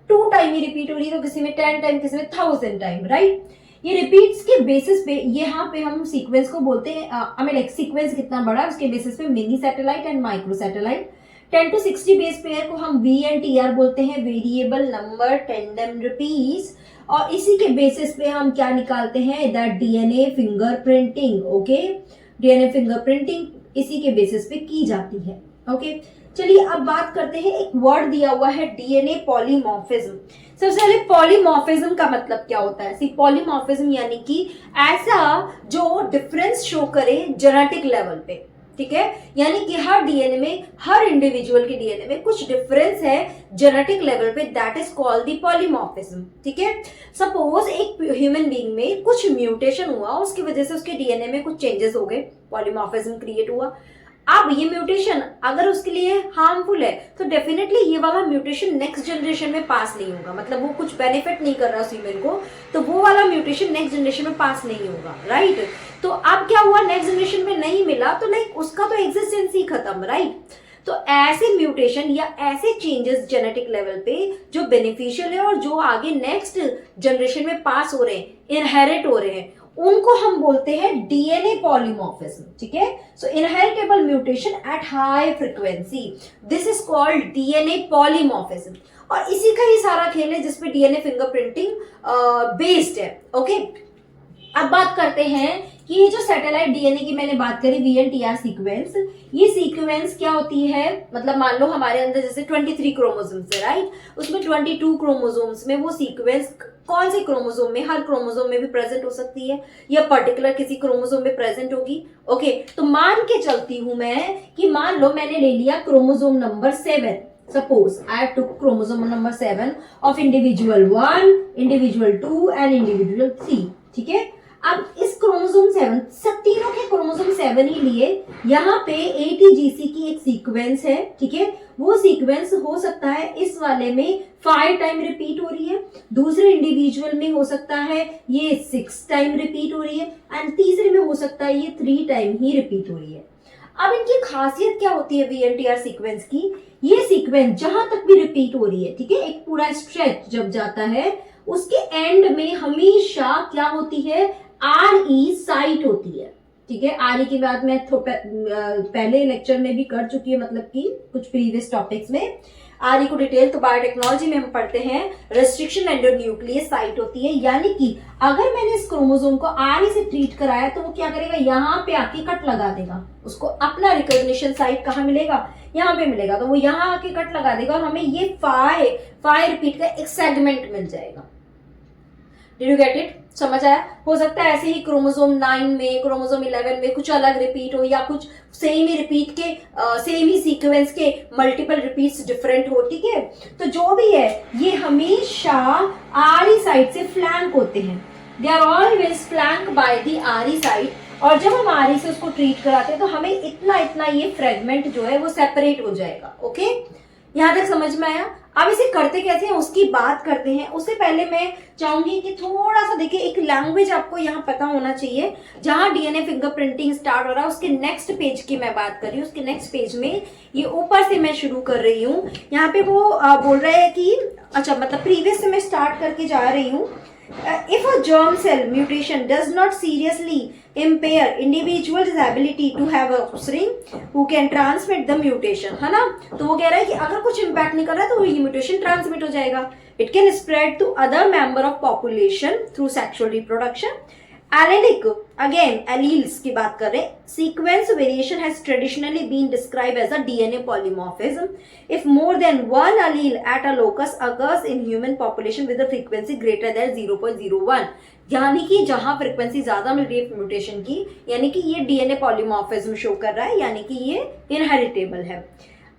S1: 2 टाइम ही रिपीट हो रही है, तो किसी में 10 टाइम, किसी में 1000 टाइम, राइट। ये रिपीट्स के बेसिस पे यहाँ पे हम सीक्वेंस को बोलते हैं, हमें लाइक सीक्वेंस कितना बड़ा, उसके बेसिस पे mini satellite and micro satellite. 10 to 60 base pair को हम VNTR बोलते हैं, वेरिएबल नंबर टेंडम रिपीट्स, और इसी के बेसिस पे हम क्या निकालते हैं, the DNA fingerprinting. Okay, DNA fingerprinting इसी के बेसिस पे की जाती है। ओके, चलिए अब बात करते हैं, एक वर्ड दिया हुआ है DNA पॉलीमॉर्फिज्म। सबसे पहले पॉलीमॉर्फिज्म का मतलब क्या होता है। पॉलीमॉर्फिज्म यानी कि ऐसा जो डिफरेंस शो करे जेनेटिक लेवल पे। ठीक है, यानी कि हर DNA में, हर इंडिविजुअल के DNA में कुछ डिफरेंस है जेनेटिक लेवल पे, that is called the polymorphism. ठीक है, सपोज एक ह्यूमन बीइंग में कुछ म्यूटेशन हुआ, उसकी वजह से उसके DNA में कुछ चेंजेस हो गए, पॉलीमॉर्फिज्म क्रिएट हुआ। अब ये म्यूटेशन अगर उसके लिए हार्मफुल है तो डेफिनेटली ये वाला म्यूटेशन नेक्स्ट जनरेशन में पास नहीं होगा, मतलब वो कुछ बेनिफिट नहीं कर रहा उस ह्यूमन को, तो वो वाला म्यूटेशन नेक्स्ट जनरेशन में पास नहीं होगा, राइट। तो अब क्या हुआ, नेक्स्ट जनरेशन में नहीं मिला तो लाइक उसका तो एग्जिस्टेंस ही खत्म, राइट। तो ऐसे म्यूटेशन या ऐसे चेंजेस जेनेटिक लेवल पे जो बेनिफिशियल है और जो आगे नेक्स्ट जनरेशन में पास हो रहे हैं, इनहेरिट हो रहे हैं, उनको हम बोलते हैं DNA पॉलीमॉर्फिज्म। ठीक है, so inheritable mutation at high frequency, this is called DNA polymorphism. और इसी का ही सारा खेल है जिसपे DNA फिंगरप्रिंटिंग बेस्ड है। ओके, अब बात करते हैं कि ये जो सैटेलाइट डीएनए की मैंने बात करी VNTR सीक्वेंस, ये सीक्वेंस क्या होती है, मतलब मान लो हमारे अंदर जैसे 23 क्रोमोसोम्स है, राइट, उसमें 22 क्रोमोसोम्स में वो सीक्वेंस कौन से क्रोमोसोम में, हर क्रोमोसोम में भी प्रेजेंट हो सकती है या पर्टिकुलर किसी क्रोमोसोम में प्रेजेंट होगी। ओके, तो मान के चलती हूं मैं कि मान लो मैंने ले लिया chromosome number 7, suppose I have took chromosome number 7 of individual 1, individual 2 and individual 3, ठीक है। अब इस क्रोमोसोम 7, तीनों के क्रोमोसोम 7 ही लिए, यहाँ पे ATGC की एक सीक्वेंस है, ठीक है, वो सीक्वेंस हो सकता है इस वाले में 5 टाइम रिपीट हो रही है, दूसरे इंडिविजुअल में हो सकता है ये 6 टाइम रिपीट हो रही है, एंड तीसरे में हो सकता है ये 3 टाइम ही रिपीट हो रही है। अब इनकी खासियत क्या होती है VNTR सीक्वेंस की, ये सीक्वेंस जहां तक भी रिपीट हो रही है, ठीक है, एक पूरा स्ट्रेच जब जाता है उसके एंड में हमेशा क्या होती है, RE साइट होती है, ठीक है। RE की बात मैं पहले लेक्चर में भी कर चुकी है, मतलब कि कुछ प्रीवियस टॉपिक्स में RE को डिटेल तो बायोटेक्नोलॉजी में हम पढ़ते हैं, रेस्ट्रिक्शन एंडोन्यूक्लियस साइट होती है, यानी कि अगर मैंने इस क्रोमोसोम को RE से ट्रीट कराया तो वो क्या करेगा, यहाँ पे आके कट लगा देगा, उसको अपना रिकॉग्निशन साइट कहाँ मिलेगा, यहाँ पे मिलेगा, तो वो यहाँ आके कट लगा देगा और हमें ये 5 रिपीट का एक सेगमेंट मिल जाएगा। डिड यू गेट इट, समझ आया। हो सकता है ऐसे ही क्रोमोसोम 9 में, क्रोमोसोम 11 में कुछ अलग रिपीट हो, या कुछ सेम ही रिपीट के सेम ही सीक्वेंस के मल्टीपल रिपीट्स डिफरेंट हो, ठीक है। तो जो भी है ये हमेशा RE साइड से फ्लैंक होते हैं, they are always flank by the RE side, और जब हम RE से उसको ट्रीट कराते हैं तो हमें इतना इतना ये फ्रेगमेंट जो है वो सेपरेट हो जाएगा। ओके, यहां तक समझ में आया। अब इसे करते कैसे हैं उसकी बात करते हैं। उससे पहले मैं चाहूंगी कि थोड़ा सा देखिए, एक लैंग्वेज आपको यहाँ पता होना चाहिए, जहां DNA फिंगरप्रिंटिंग स्टार्ट हो रहा है उसके नेक्स्ट पेज की मैं बात कर रही हूँ। उसके नेक्स्ट पेज में ये ऊपर से मैं शुरू कर रही हूँ, यहाँ पे वो बोल रहे हैं कि अच्छा, मतलब प्रीवियस से मैं स्टार्ट करके जा रही हूँ। If a germ cell mutation does not seriously impair individual's ability to have offspring who can transmit the mutation, है ना, तो वो कह रहा है कि अगर कुछ इम्पैक्ट नहीं कर रहा है तो ये म्यूटेशन ट्रांसमिट हो जाएगा। It can spread to other member of population through sexual reproduction. Allelic, again alleles की बात कर रहे हैं, sequence variation has traditionally been described as a DNA polymorphism. If more than one allele at a locus occurs in human population with a frequency greater than 0.01, यानी कि जहां frequency ज्यादा मिल रही है म्यूटेशन की, यानी कि ये DNA polymorphism शो कर रहा है, यानी कि ये इनहेरिटेबल है।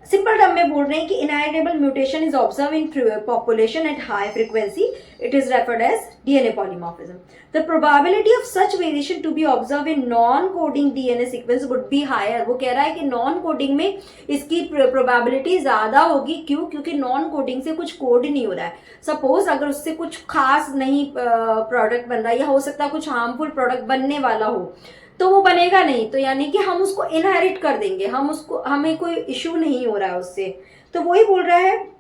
S1: सिंपल टर्म में बोल रहे हैं कि inheritable mutation is observe in population at high frequency, it is referred as DNA polymorphism. The probability of such variation to be observed in non-coding DNA sequence would be higher. वो कह रहा है कि नॉन कोडिंग में इसकी probability ज्यादा होगी। क्यों? क्योंकि नॉन कोडिंग से कुछ कोड नहीं हो रहा है। सपोज अगर उससे कुछ खास नहीं प्रोडक्ट बन रहा है, या हो सकता है कुछ हार्मफुल प्रोडक्ट बनने वाला हो, तो वो बनेगा नहीं, तो यानी कि हम उसको इनहेरिट कर देंगे, हमें कोई इश्यू नहीं हो रहा है उससे। तो वही बोल रहा है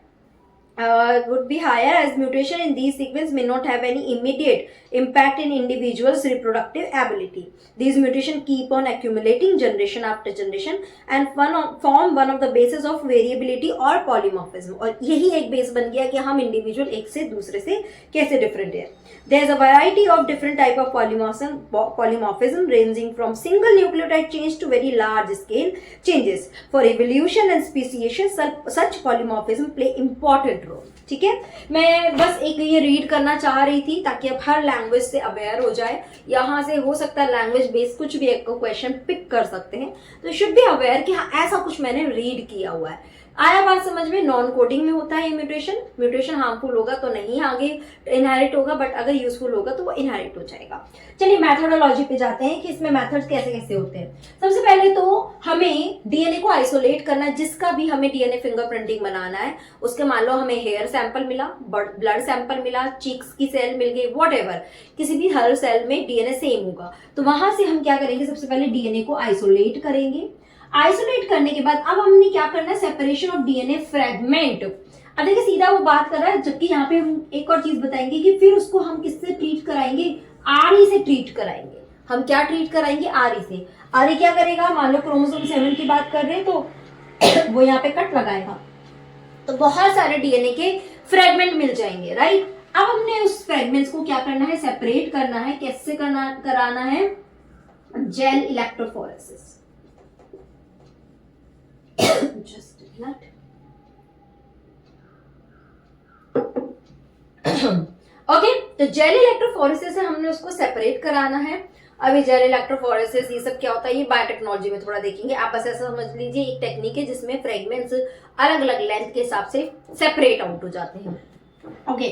S1: would be higher as mutation in these sequence may not have any immediate impact in individual's reproductive ability. These mutations keep on accumulating generation after generation and form one of the bases of variability or polymorphism. और यही एक base बन गया कि हम individual एक से दूसरे से कैसे डिफरेंट है। There is a variety of different type of polymorphism ranging from single nucleotide change to very large scale changes. For evolution and speciation, such polymorphism play important role. ठीक है, मैं बस एक ये रीड करना चाह रही थी ताकि आप हर लैंग्वेज से अवेयर हो जाए। यहाँ से हो सकता है लैंग्वेज बेस्ड कुछ भी एक क्वेश्चन पिक कर सकते हैं, तो शुड बी अवेयर कि हाँ ऐसा कुछ मैंने रीड किया हुआ है। आया बात समझ में? नॉन कोडिंग में होता है ये म्यूटेशन हार्मफुल होगा तो नहीं आगे इनहेरिट होगा, बट अगर यूजफुल होगा तो वो इनहेरिट हो जाएगा। चलिए मेथोडोलॉजी पे जाते हैं कि इसमें मेथड्स कैसे कैसे होते हैं। सबसे पहले तो हमें डीएनए को आइसोलेट करना है, जिसका भी हमें डीएनए फिंगरप्रिंटिंग बनाना है उसके, मान लो हमें हेयर सैंपल मिला, ब्लड सैंपल मिला, चीक्स की सेल मिल गई, व्हाटएवर, किसी भी हर सेल में डीएनए सेम होगा, तो वहां से हम क्या करेंगे, सबसे पहले डीएनए को आइसोलेट करेंगे। आइसोलेट करने के बाद अब हमने क्या करना है, सेपरेशन ऑफ डीएनए फ्रेगमेंट। अब देखिए सीधा वो बात कर रहा है, जबकि यहाँ पे हम एक और चीज बताएंगे कि फिर उसको हम किससे ट्रीट कराएंगे, RE से ट्रीट कराएंगे। हम क्या ट्रीट कराएंगे, RE से। RE क्या करेगा, मान लो क्रोमोसोम 7 की बात कर रहे हैं तो वो यहाँ पे कट लगाएगा, तो बहुत सारे डीएनए के फ्रेगमेंट मिल जाएंगे, राइट। अब हमने उस फ्रेगमेंट्स को क्या करना है, सेपरेट करना है। कैसे कराना है, gel electrophoresis. Just minute. Okay, तो जेल इलेक्ट्रोफोरेसिस से हमने उसको सेपरेट कराना है। अब ये जेल इलेक्ट्रोफोरेसिस ये सब क्या होता है, ये बायोटेक्नोलॉजी में थोड़ा देखेंगे। आप बस ऐसा समझ लीजिए, एक टेक्निक है जिसमें फ्रेगमेंट्स अलग अलग लेंथ के हिसाब से सेपरेट आउट हो जाते हैं। ओके,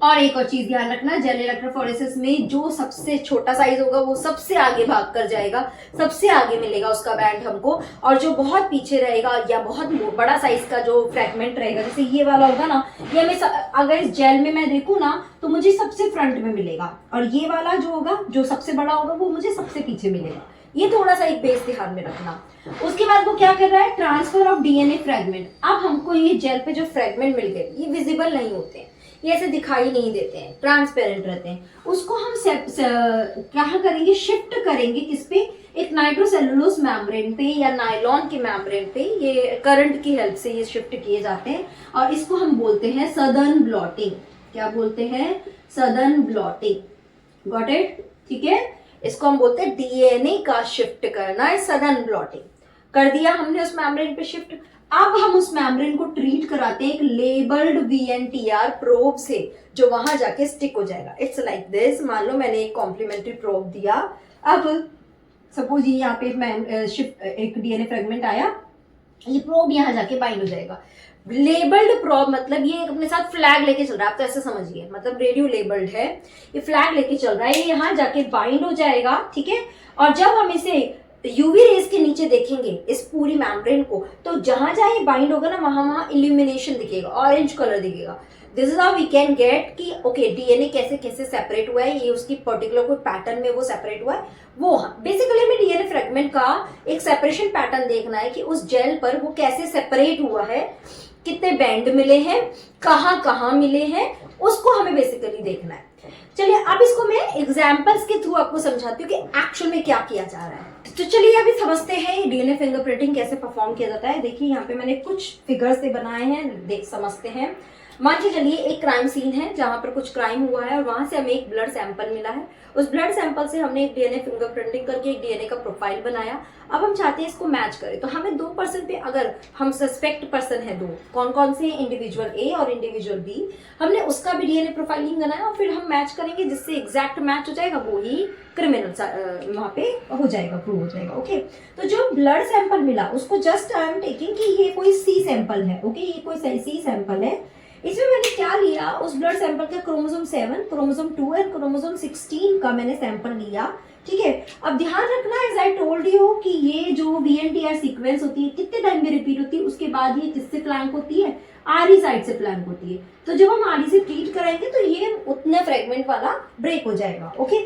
S1: और एक और चीज ध्यान रखना, जेल इलेक्ट्रोफोरेसिस में जो सबसे छोटा साइज होगा वो सबसे आगे भाग कर जाएगा, सबसे आगे मिलेगा उसका बैंड हमको, और जो बहुत पीछे रहेगा या बहुत बड़ा साइज का जो फ्रैगमेंट रहेगा, जैसे ये वाला होगा ना, ये हमें अगर इस जेल में मैं देखूं ना तो मुझे सबसे फ्रंट में मिलेगा, और ये वाला जो होगा जो सबसे बड़ा होगा वो मुझे सबसे पीछे मिलेगा। ये थोड़ा सा एक बेस ध्यान में रखना। उसके बाद वो क्या कर रहा है, ट्रांसफर ऑफ डीएनए फ्रैगमेंट। अब हमको ये जेल पे जो फ्रैगमेंट मिल गए, ये विजिबल नहीं होते हैं, ये ऐसे दिखाई नहीं देते हैं, ट्रांसपेरेंट रहते हैं। उसको हम क्या करेंगे, शिफ्ट करेंगे किस पे, एक नाइट्रोसेलुलोज मेम्ब्रेन पे या नायलॉन के मेम्ब्रेन पे। ये करंट की हेल्प से ये शिफ्ट किए जाते हैं, और इसको हम बोलते हैं सदर्न ब्लॉटिंग। क्या बोलते हैं, सदर्न ब्लॉटिंग। गॉट इट, ठीक है। इसको हम बोलते हैं डीएनए का शिफ्ट करना है, सदर्न ब्लॉटिंग। कर दिया हमने उस मेम्ब्रेन पे शिफ्ट। अब हम उस मेम्ब्रेन को ट्रीट कराते हैं एक लेबल्ड वीएनटीआर प्रोब से, जो वहां जाके स्टिक हो जाएगा। It's like this. मान लो मैंने एक कॉम्प्लीमेंट्री प्रोब दिया, अब सपोज ये यहाँ पे शिफ्ट एक डीएनए फ्रेगमेंट आया, ये प्रोब यहाँ जाके बाइंड हो जाएगा। लेबल्ड प्रोब मतलब ये अपने साथ फ्लैग लेके चल रहा है, आप तो ऐसे समझिए, मतलब रेडियो लेबल्ड है, ये फ्लैग लेके चल रहा है, ये यहाँ जाके बाइंड हो जाएगा, ठीक है। और जब हम इसे यूवी रेज के नीचे देखेंगे इस पूरी मेम्ब्रेन को, तो जहां जहां ये बाइंड होगा ना वहां इल्यूमिनेशन दिखेगा, ऑरेंज कलर दिखेगा। This is how we can get कि ओके डीएनए कैसे कैसे सेपरेट हुआ है, ये उसकी पर्टिकुलर कोई पैटर्न में वो सेपरेट हुआ है। वो बेसिकली हमें डीएनए फ्रेगमेंट का एक सेपरेशन पैटर्न देखना है कि उस जेल पर वो कैसे सेपरेट हुआ है, कितने बैंड मिले हैं, कहाँ कहाँ मिले हैं, उसको हमें बेसिकली देखना है। चलिए अब इसको मैं एग्जाम्पल्स के थ्रू आपको समझाती हूँ कि एक्चुअल में क्या किया जा रहा है। तो चलिए अभी समझते हैं डीएनए फिंगरप्रिंटिंग कैसे परफॉर्म किया जाता है। देखिए यहाँ पे मैंने कुछ फिगर्स से बनाए हैं, देख समझते हैं। मान के चलिए एक क्राइम सीन है जहां पर कुछ क्राइम हुआ है और वहां से हमें एक ब्लड सैंपल मिला है। उस ब्लड सैंपल से हमने एक डीएनए फिंगरप्रिंटिंग करके एक डीएनए का प्रोफाइल बनाया। अब हम चाहते हैं इसको मैच करें, तो हमें 2 पर्सन पे, अगर हम सस्पेक्ट पर्सन है 2, कौन कौन से हैं, इंडिविजुअल ए और इंडिविजुअल बी, हमने उसका भी डीएनए प्रोफाइलिंग बनाया और फिर हम मैच करेंगे, जिससे एग्जैक्ट मैच हो जाएगा वो ही क्रिमिनल वहां पे हो जाएगा, प्रूव हो जाएगा। ओके, तो जो ब्लड सैंपल मिला उसको जस्ट आई एम टेकिंग कि ये कोई सी सैंपल है। ओके, ये कोई सी सैंपल है। इसमें मैंने क्या लिया, उस ब्लड सैंपल का क्रोमोसोम 7, क्रोमोसोम 2 और क्रोमोसोम 16 का मैंने सैंपल लिया, ठीक है। अब ध्यान रखना, एज आई टोल्ड यू कि ये जो वीएनटीआर सीक्वेंस होती है कितने टाइम में रिपीट होती है, उसके बाद ये किससे फ्लैंक होती है, आरई साइड से फ्लैंक होती है। तो जब हम आरई से ट्रीट कराएंगे तो ये उतने फ्रेगमेंट वाला ब्रेक हो जाएगा। ओके,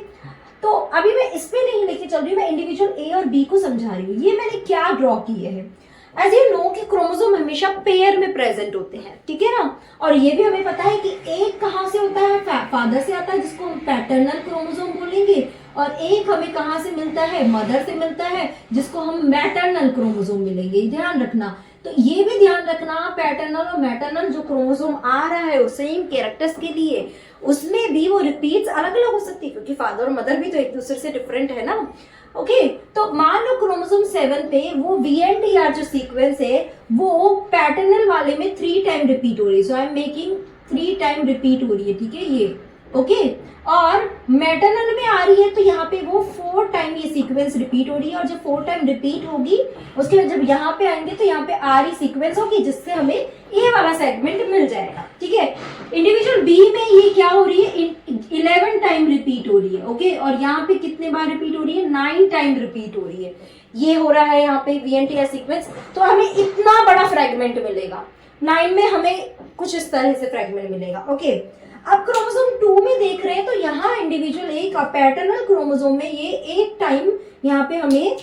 S1: तो अभी मैं इस पे नहीं लेके चल रही हूँ, मैं इंडिविजुअल ए और बी को समझा रही हूँ। ये मैंने क्या ड्रॉ किए हैं, एज यू नो कि क्रोमोसोम हमेशा पेयर में प्रेजेंट होते हैं, ठीक है ना। और ये भी हमें पता है कि एक कहाँ से होता है, फादर से आता है जिसको हम पैटर्नल क्रोमोसोम बोलेंगे, और एक हमें कहाँ से मिलता है, मदर से मिलता है जिसको हम मैटरनल क्रोमोसोम मिलेंगे। ध्यान रखना, तो ये भी ध्यान रखना, पैटर्नल और मैटरनल जो क्रोमोसोम आ रहा है सेम कैरेक्टर्स के लिए, उसमें भी वो रिपीट्स अलग अलग हो सकती है, क्योंकि फादर और मदर भी तो एक दूसरे से डिफरेंट है ना। ओके, तो मान लो क्रोमोसोम 7 पे वो वीएनटीआर जो सीक्वेंस है वो पैटर्नल वाले में 3 टाइम रिपीट हो रही है, so I am making 3 time repeat हो रही है, ठीक है ये। ओके, और मैटरनल में आ रही है तो यहाँ पे वो 4 टाइम ये सीक्वेंस रिपीट हो रही है, और जब 4 टाइम रिपीट होगी उसके बाद जब यहाँ पे आएंगे तो यहाँ पे आरई सीक्वेंस होगी, जिससे हमें ए वाला सेगमेंट मिल जाएगा, ठीक है। इंडिविजुअल बी में ये क्या हो रही है, 11 टाइम रिपीट हो रही है। ओके, और यहाँ पे कितने बार रिपीट हो रही है, 9 टाइम रिपीट हो रही है। ये हो रहा है यहाँ पे वीएनटीआर सीक्वेंस, तो हमें इतना बड़ा फ्रेगमेंट मिलेगा। 9 में हमें कुछ इस तरह से फ्रेगमेंट मिलेगा। ओके, अब क्रोमोसोम 2 में देख रहे हैं तो यहाँ इंडिविजुअल एक पैटर्नल क्रोमोसोम में ये 8 टाइम यहाँ पे हमें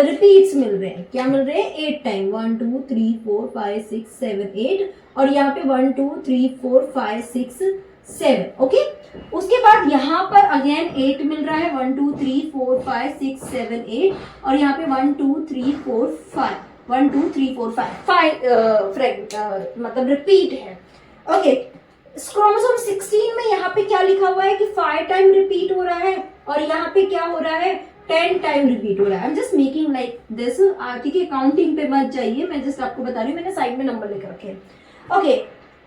S1: रिपीट्स मिल रहे हैं। क्या मिल रहे हैं, 8 टाइम, 1 2 3 4 5 6 7 8, और यहाँ पे 1 2 3 4 5 6 7। ओके, उसके बाद यहाँ पर अगेन 8 मिल रहा है, 1 2 3 4 5 6 7 8, और यहाँ पे 1 2 3 4 5 1 2 3 4 5 मतलब रिपीट है। ओके, क्रोमोसोम 16 में यहाँ पे क्या लिखा हुआ है कि 5 टाइम रिपीट हो रहा है, और यहाँ पे क्या हो रहा है, 10 टाइम रिपीट हो रहा है। I am just making like this, ठीक है, काउंटिंग पे मत जाइए, मैं जस्ट आपको बता रही हूँ, मैंने साइड में नंबर लिख रखे हैं। ओके,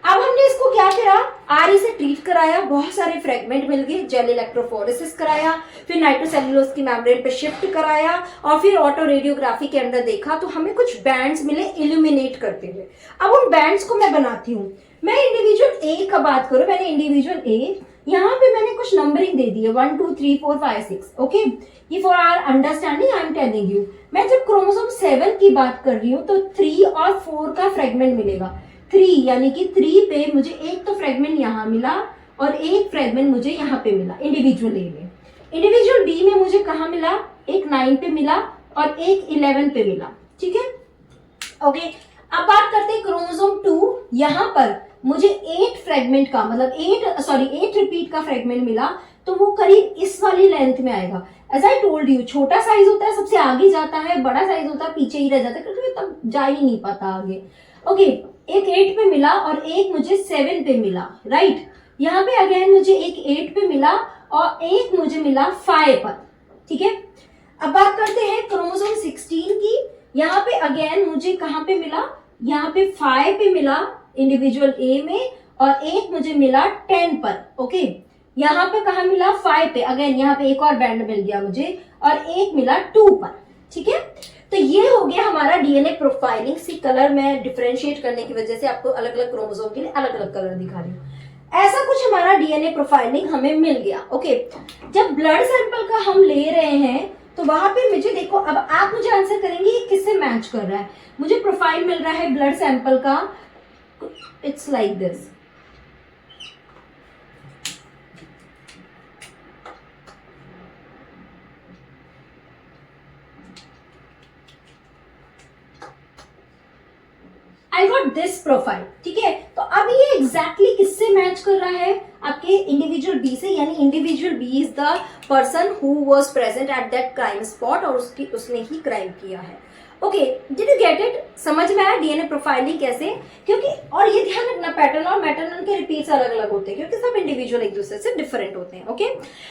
S1: अब हमने इसको क्या करा, आरई से ट्रीट कराया, बहुत सारे फ्रेगमेंट मिल गए, जेल इलेक्ट्रोफोरेसिस कराया, फिर नाइट्रोसेलुलोज की मेम्ब्रेन पे शिफ्ट कराया, और फिर ऑटो रेडियोग्राफी के अंदर देखा तो हमें कुछ बैंड्स मिले इल्यूमिनेट करते हुए। अब उन बैंड्स को मैं बनाती हूँ। मैं इंडिविजुअल ए का बात करूं, मैंने इंडिविजुअल ए, यहाँ पे मैंने कुछ नंबरिंग दे दी है 1 2 3 4 5 6। ओके, ये for our understanding I am telling you. मैं जब क्रोमोसोम 7 की बात कर रही हूँ तो 3 और 4 का फ्रेगमेंट मिलेगा। 3 यानी कि 3 पे मुझे एक तो फ्रेगमेंट यहाँ मिला और एक फ्रेगमेंट मुझे यहाँ पे मिला इंडिविजुअल ए में। इंडिविजुअल बी में मुझे कहाँ मिला, एक 9 पे मिला और एक 11 पे मिला। ठीक है, ओके। अब बात करते हैं क्रोमोसोम 2, यहाँ पर मुझे 8 फ्रेगमेंट का मतलब 8 रिपीट का फ्रेगमेंट मिला, तो वो करीब इस वाली लेंथ में आएगा। एज आई टोल्ड यू, छोटा साइज होता है सबसे आगे जाता है, बड़ा साइज होता है पीछे ही रह जाता है, क्योंकि तब जा ही नहीं पाता आगे। ओके, एक 8 पे मिला और एक मुझे 7 पे मिला, राइट। यहाँ पे अगेन मुझे एक 8 पे मिला और एक मुझे मिला 5 पर। ठीक है, अब बात करते हैं क्रोमोसोम 16 की। यहाँ पे अगेन मुझे कहाँ पे मिला, यहाँ पे 5 पे मिला इंडिविजुअल ए में और एक मुझे मिला 10 पर। ओके, यहाँ पे कहाँ मिला, 5 पे, अगेन यहाँ पे एक और बैंड मिल गया मुझे और एक मिला 2 पर। ठीक है, तो ये हो गया हमारा डीएनए प्रोफाइलिंग। सी कलर में डिफरेंशिएट करने की वजह से आपको अलग अलग क्रोमोसोम के लिए अलग अलग कलर दिखा रही हूँ। ऐसा कुछ हमारा डीएनए प्रोफाइलिंग हमें मिल गया। ओके, जब ब्लड सैंपल का हम ले रहे हैं तो वहां पे मुझे देखो, अब आप मुझे आंसर करेंगे ये किससे मैच कर रहा है। मुझे प्रोफाइल मिल रहा है ब्लड सैंपल का, it's like this. I got this profile. ठीक है, तो अब ये एग्जैक्टली किससे मैच कर रहा है, आपके इंडिविजुअल बी से, यानी individual B is the person who was present at that crime spot और उसने ही क्राइम किया है। Okay, did you get it? समझ में आया डीएनए प्रोफाइलिंग कैसे? क्योंकि और ये ध्यान रखना, पैटर्न और मैटरनल के रिपीट्स अलग अलग होते हैं क्योंकि सब इंडिविजुअल एक दूसरे से डिफरेंट होते हैं। ओके,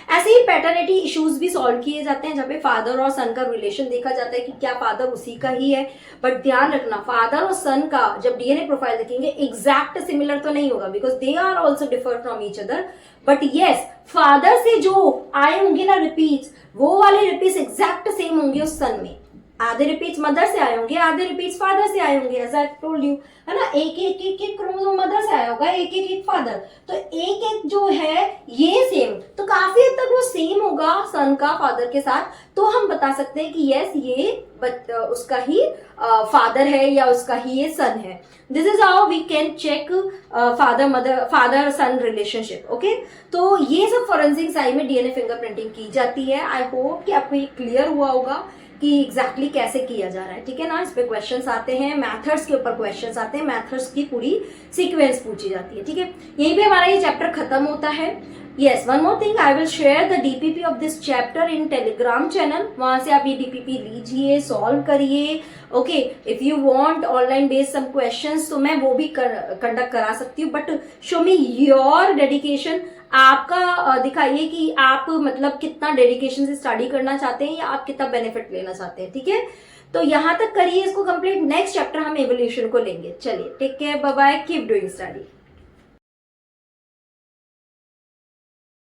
S1: ऐसे ही पैटर्निटी इश्यूज भी सॉल्व किए जाते हैं जहाँ पे फादर और सन का रिलेशन देखा जाता है कि क्या फादर उसी का ही है। बट ध्यान रखना, फादर और सन का जब डीएनए प्रोफाइल देखेंगे एग्जैक्ट सिमिलर तो नहीं होगा, because they are also differ from each other. But yes, father से जो आए होंगे ना रिपीट्स, वो वाले रिपीट्स एग्जैक्ट सेम होंगे उस सन में। आधे रिपीट्स मदर से आए होंगे, आधे रिपीट्स फादर से आए होंगे, एज आई टोल्ड यू, है ना। एक क्रोमोसोम मदर से आया होगा, एक फादर, तो एक जो है ये सेम, तो काफी हद तक वो सेम होगा सन का फादर के साथ। तो हम बता सकते हैं कि यस, ये उसका ही फादर है या उसका ही ये सन है। This is how we can check father son relationship. Okay, तो ये सब फॉरेंसिक साइंस में डीएनए फिंगरप्रिंटिंग की जाती है। आई होप कि आपको ये क्लियर हुआ होगा कि एग्जैक्टली कैसे किया जा रहा है। ठीक है ना, इस पे क्वेश्चंस आते हैं, मैथड्स के ऊपर क्वेश्चंस आते हैं, मैथड्स की पूरी सीक्वेंस पूछी जाती है। ठीक है, यहीं पे हमारा ये चैप्टर खत्म होता है। Yes, one more thing, I will share the DPP of this chapter in Telegram channel. वहां से आप ये डीपीपी लीजिए, सॉल्व करिए। Okay, if you want online based some questions तो मैं वो भी कंडक्ट करा सकती हूँ, but show me your dedication. आपका दिखाइए कि आप मतलब कितना डेडिकेशन से स्टडी करना चाहते हैं या आप कितना बेनिफिट लेना चाहते हैं। ठीक है, तो यहां तक करिए इसको कंप्लीट। नेक्स्ट चैप्टर हम एवोल्यूशन को लेंगे। चलिए, take care, bye bye, keep doing study.